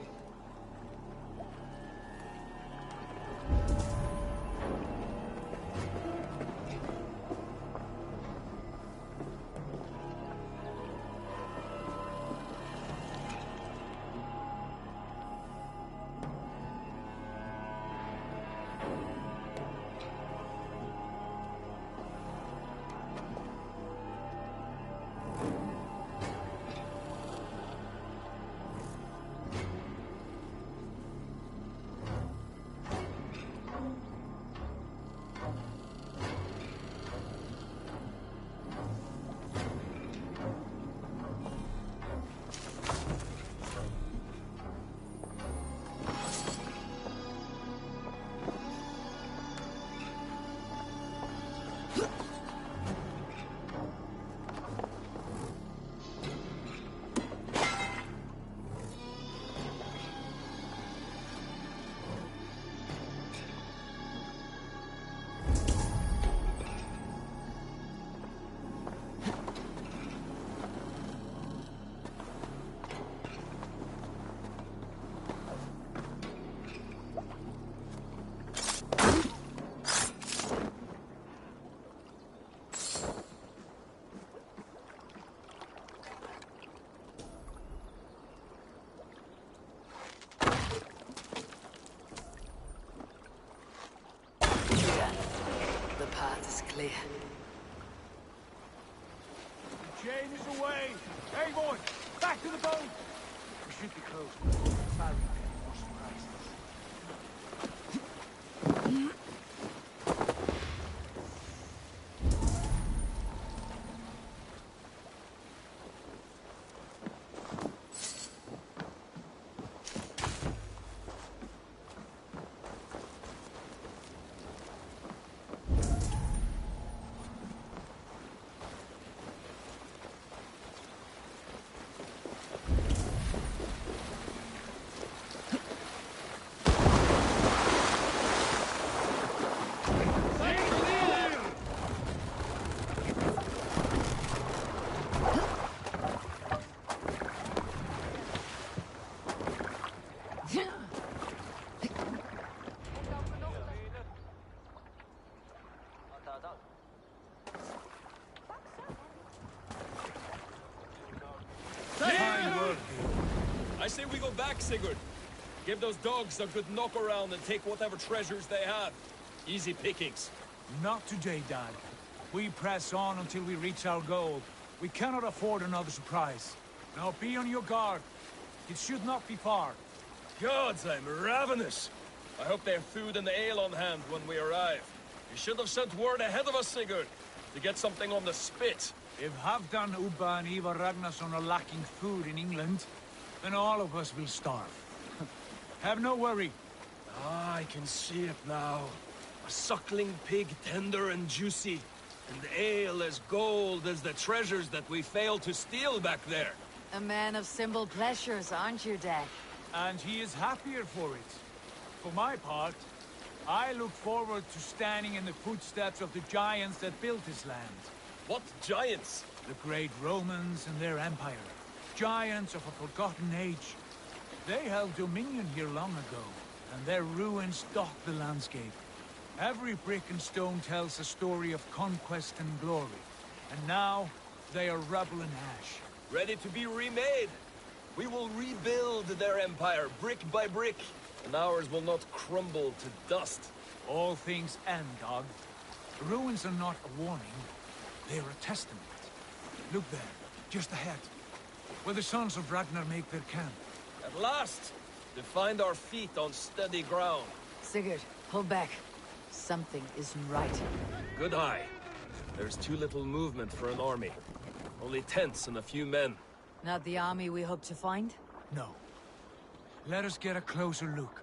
Clear. The chain is away! Evior, back to the boat! We should be close. Barry may more surprises. we go back, Sigurd. Give those dogs a good knock around and take whatever treasures they have. Easy pickings. Not today, Dad. We press on until we reach our goal. We cannot afford another surprise. Now be on your guard. It should not be far. Gods, I'm ravenous. I hope they have food and ale on hand when we arrive. You should have sent word ahead of us, Sigurd, to get something on the spit. If Halfdan, Ubba and Ivar Ragnarsson are lacking food in England, then all of us will starve. Have no worry. Ah, I can see it now. A suckling pig, tender and juicy. And ale as gold as the treasures that we failed to steal back there. A man of simple pleasures, aren't you, Dad? And he is happier for it. For my part, I look forward to standing in the footsteps of the giants that built this land. What giants? The great Romans and their empire. Giants of a forgotten age. They held dominion here long ago, and their ruins dot the landscape. Every brick and stone tells a story of conquest and glory. And now, they are rubble and ash. Ready to be remade. We will rebuild their empire, brick by brick. And ours will not crumble to dust. All things end, dog. The ruins are not a warning. They are a testament. Look there, just ahead. Where the sons of Ragnar make their camp. At last! To find our feet on steady ground. Sigurd, hold back. Something isn't right. Good eye. There's too little movement for an army. Only tents and a few men. Not the army we hope to find? No. Let us get a closer look.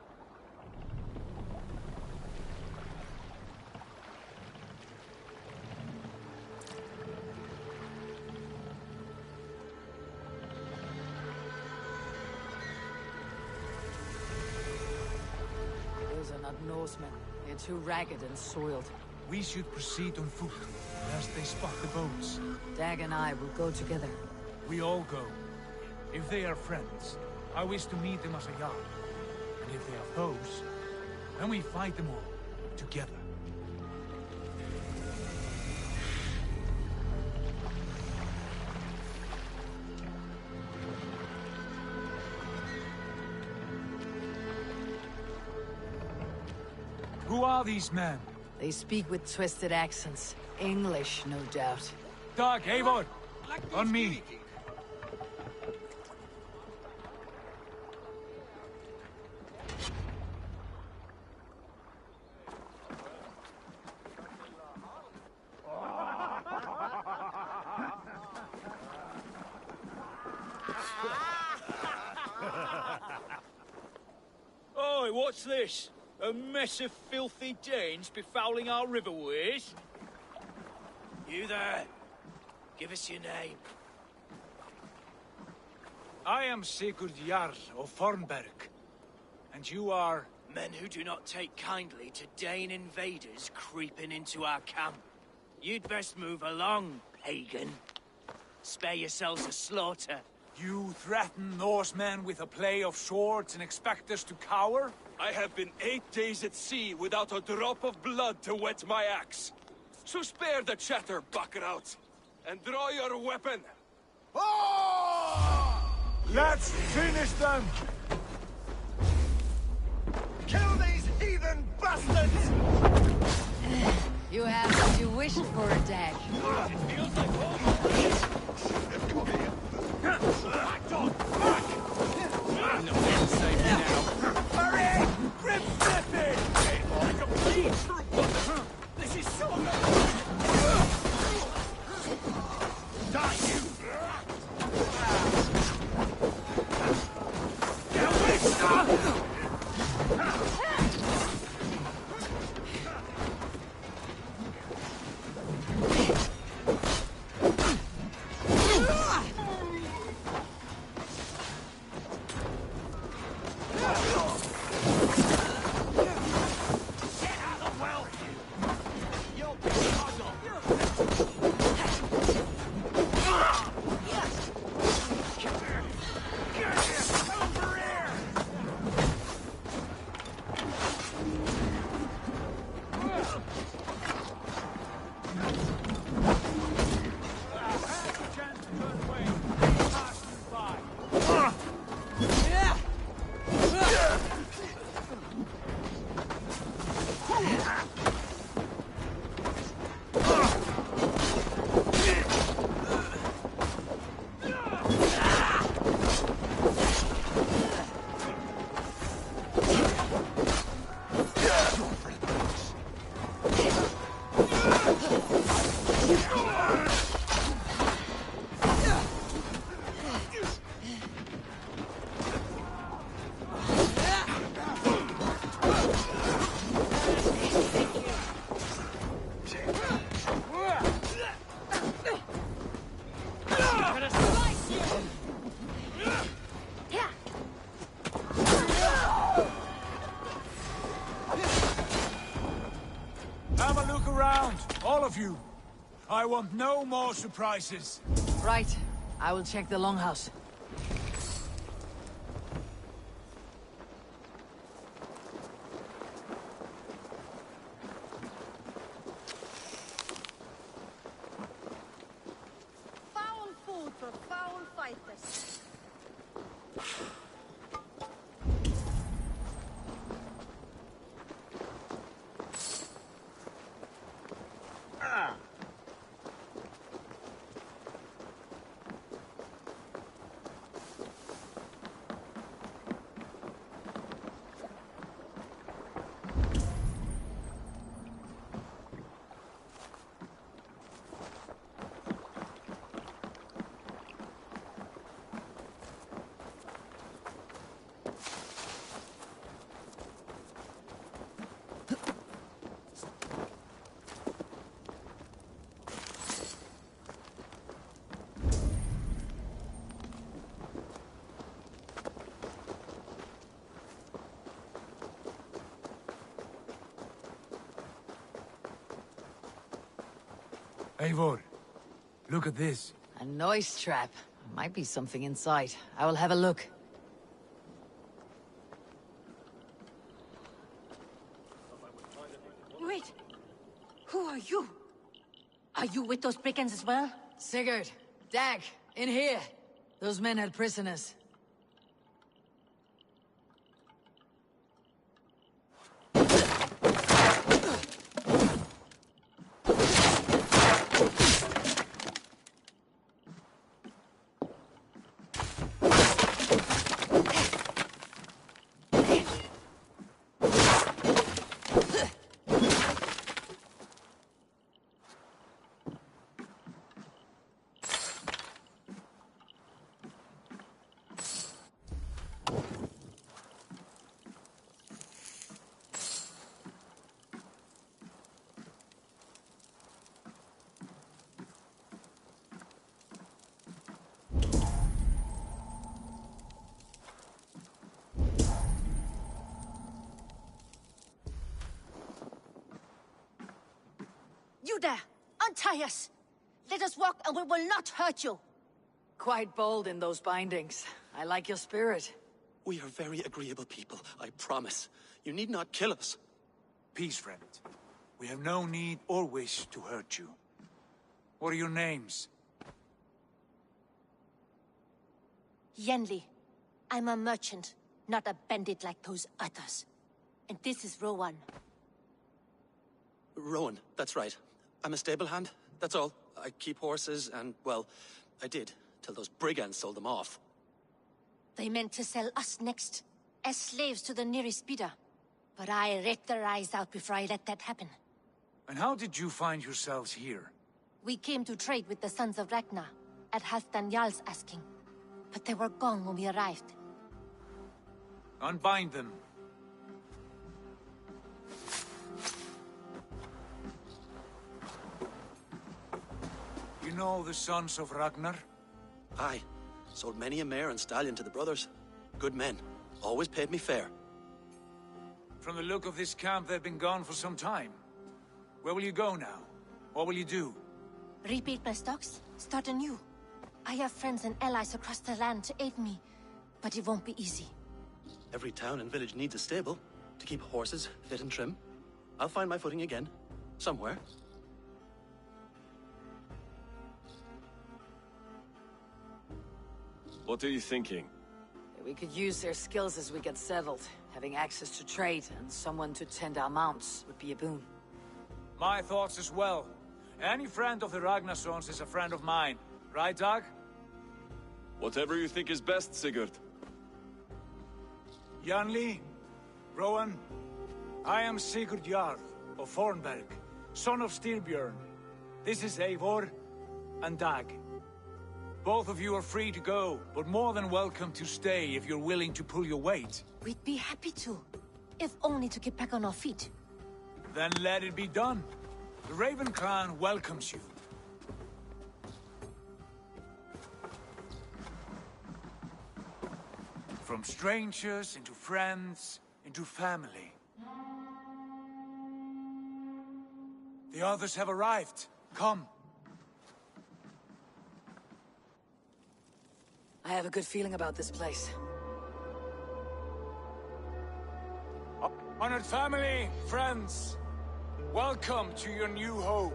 Those are not Norsemen. They're too ragged and soiled. We should proceed on foot, lest they spot the boats. Dag and I will go together. We all go. If they are friends, I wish to meet them as a yard. And if they are foes, then we fight them all, together. Who are these men? They speak with twisted accents. English, no doubt. Dag, Eivor! On me! Oi, what's this? A mess of filthy Danes befouling our riverways? You there. Give us your name. I am Sigurd Jarl of Fornberg. And you are... Men who do not take kindly to Dane invaders creeping into our camp. You'd best move along, pagan. Spare yourselves a slaughter. You threaten Norsemen with a play of swords and expect us to cower? I have been 8 days at sea without a drop of blood to wet my axe. So spare the chatter, Buckerout, and draw your weapon. Let's finish them! Kill these heathen bastards! You have what you wished for, Dag. It feels like home. Back, dog! Back! No one's safe now. Hurry! Grip Slippy! Like a bleed through. This is so... Die, you! Get away, stop! All of you! I want no more surprises. Right. I will check the longhouse. Foul food for foul fighters. Eivor, look at this. A noise trap. Might be something inside. I will have a look. Wait! Who are you? Are you with those brigands as well? Sigurd, Dag, in here. Those men had prisoners. You there! Untie us! Let us walk and we will not hurt you! Quite bold in those bindings. I like your spirit. We are very agreeable people, I promise. You need not kill us. Peace, friend. We have no need or wish to hurt you. What are your names? Yenli. I'm a merchant, not a bandit like those others. And this is Rowan. Rowan, that's right. I'm a stable hand, that's all. I keep horses and, well, I did, till those brigands sold them off. They meant to sell us next, as slaves to the nearest bidder. But I ripped their eyes out before I let that happen. And how did you find yourselves here? We came to trade with the Sons of Ragnar, at Halfdan Jarl's asking. But they were gone when we arrived. Unbind them. You know the Sons of Ragnar? Aye. Sold many a mare and stallion to the brothers. Good men. Always paid me fair. From the look of this camp, they've been gone for some time. Where will you go now? What will you do? Rebuild my stocks, start anew. I have friends and allies across the land to aid me, but it won't be easy. Every town and village needs a stable to keep horses fit and trim. I'll find my footing again. Somewhere. What are you thinking? We could use their skills as we get settled. Having access to trade and someone to tend our mounts would be a boon. My thoughts as well. Any friend of the Ragnarsons is a friend of mine. Right, Dag? Whatever you think is best, Sigurd. Janli, Rowan, I am Sigurd Jarl of Fornberg, son of Styrbjörn. This is Eivor and Dag. Both of you are free to go, but more than welcome to stay if you're willing to pull your weight. We'd be happy to, if only to get back on our feet. Then let it be done. The Raven clan welcomes you. From strangers into friends, into family. The others have arrived. Come. I have a good feeling about this place. Honored family, friends, welcome to your new home.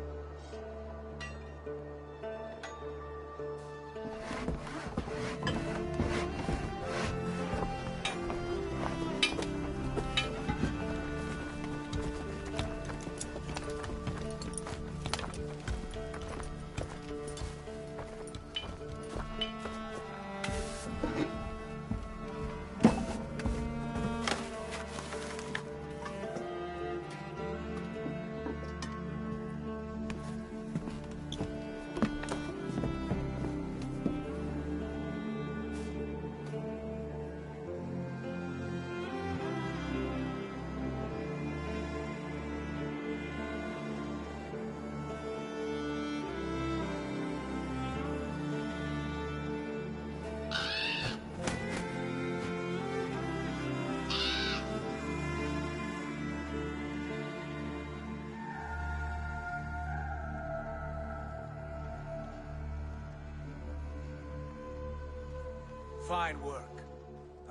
Fine work.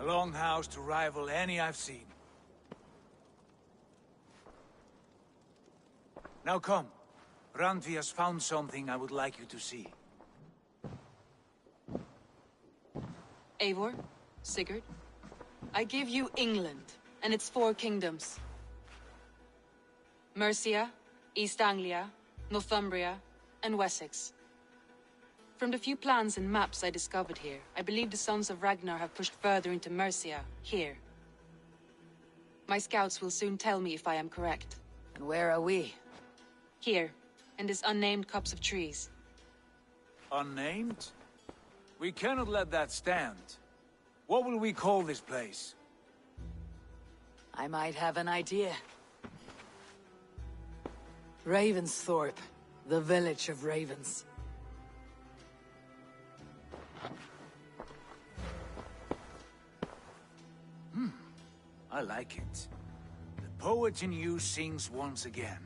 A longhouse to rival any I've seen. Now come. Randvi has found something I would like you to see. Eivor, Sigurd, I give you England and its 4 kingdoms. Mercia, East Anglia, Northumbria, and Wessex. From the few plans and maps I discovered here, I believe the Sons of Ragnar have pushed further into Mercia, here. My scouts will soon tell me if I am correct. And where are we? Here, in this unnamed copse of trees. Unnamed? We cannot let that stand. What will we call this place? I might have an idea. Ravensthorpe, the village of ravens. I like it. The poet in you sings once again.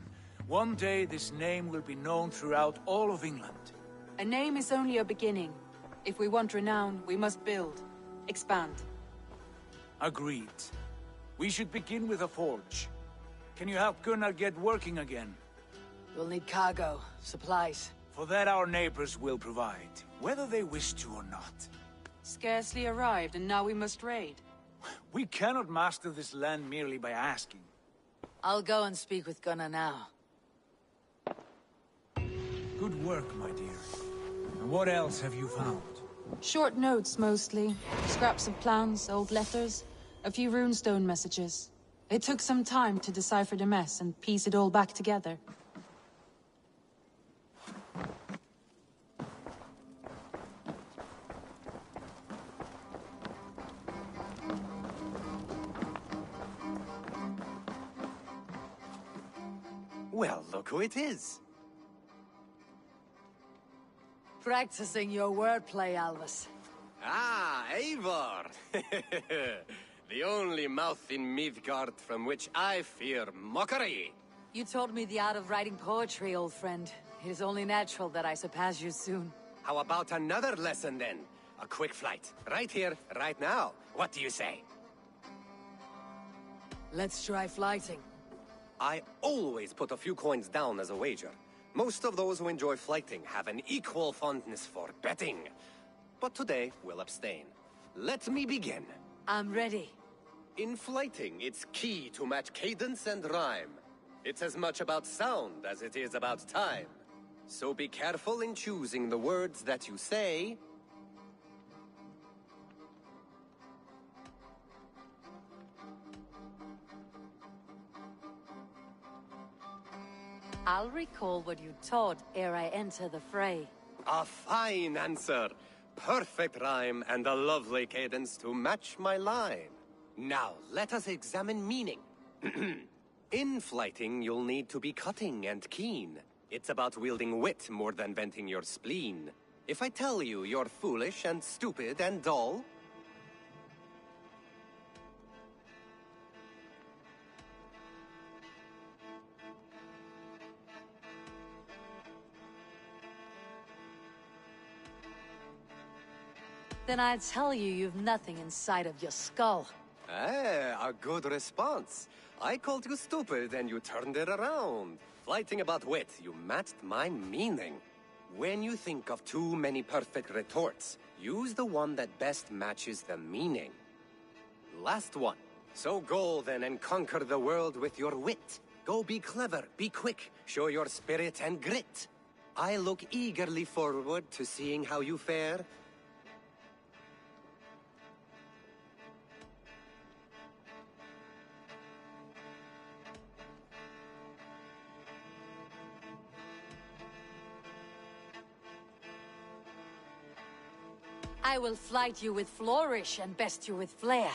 One day this name will be known throughout all of England. A name is only a beginning. If we want renown, we must build, expand. Agreed. We should begin with a forge. Can you help Gunnar get working again? We'll need cargo, supplies. For that our neighbors will provide, whether they wish to or not. Scarcely arrived, and now we must raid. We cannot master this land merely by asking. I'll go and speak with Gunnar now. Good work, my dear. And what else have you found? Short notes, mostly. Scraps of plans, old letters, a few runestone messages. It took some time to decipher the mess and piece it all back together. Well, look who it is. Practicing your wordplay, Alvis. Ah, Eivor! The only mouth in Midgard from which I fear mockery. You taught me the art of writing poetry, old friend. It is only natural that I surpass you soon. How about another lesson, then? A quick flight. Right here, right now. What do you say? Let's try flighting. I always put a few coins down as a wager. Most of those who enjoy flighting have an equal fondness for betting. But today, we'll abstain. Let me begin. I'm ready. In flighting, it's key to match cadence and rhyme. It's as much about sound as it is about time. So be careful in choosing the words that you say. I'll recall what you taught ere I enter the fray. A fine answer. Perfect rhyme and a lovely cadence to match my line. Now, let us examine meaning. In flighting, you'll need to be cutting and keen. It's about wielding wit more than venting your spleen. If I tell you you're foolish and stupid and dull, Then I'd tell you you've nothing inside of your skull. A good response. I called you stupid and you turned it around. Flighting about wit, you matched my meaning. When you think of too many perfect retorts, use the one that best matches the meaning. Last one. So go then and conquer the world with your wit. Go be clever, be quick, show your spirit and grit. I look eagerly forward to seeing how you fare. I will flight you with flourish and best you with flair.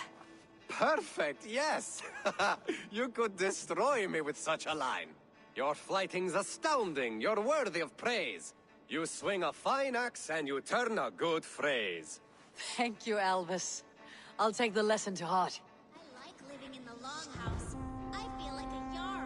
Perfect, yes! You could destroy me with such a line. Your flighting's astounding, you're worthy of praise. You swing a fine axe and you turn a good phrase. Thank you, Elvis. I'll take the lesson to heart. I like living in the longhouse. I feel like a Jarl.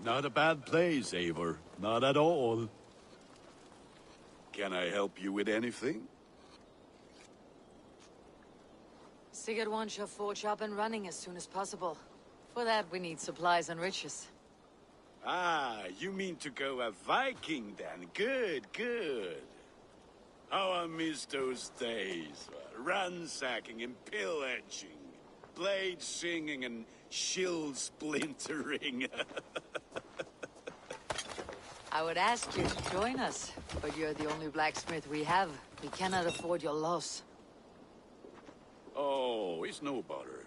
Not a bad place, Eivor. Not at all. Can I help you with anything? Sigurd wants your forge up and running as soon as possible. For that, we need supplies and riches. Ah, you mean to go a Viking then? Good, good. How I miss those days. Ransacking and pillaging. Blade singing and shield splintering. I would ask you to join us, but you're the only blacksmith we have. We cannot afford your loss. Oh, it's no bother.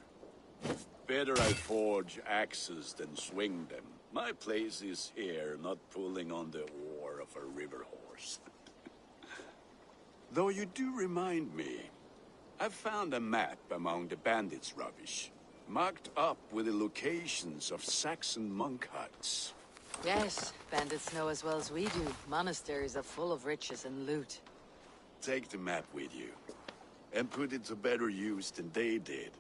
Better I forge axes than swing them. My place is here, not pulling on the oar of a river horse. Though you do remind me, I found a map among the bandits' rubbish, marked up with the locations of Saxon monk huts. Yes, bandits know as well as we do. Monasteries are full of riches and loot. Take the map with you, and put it to better use than they did.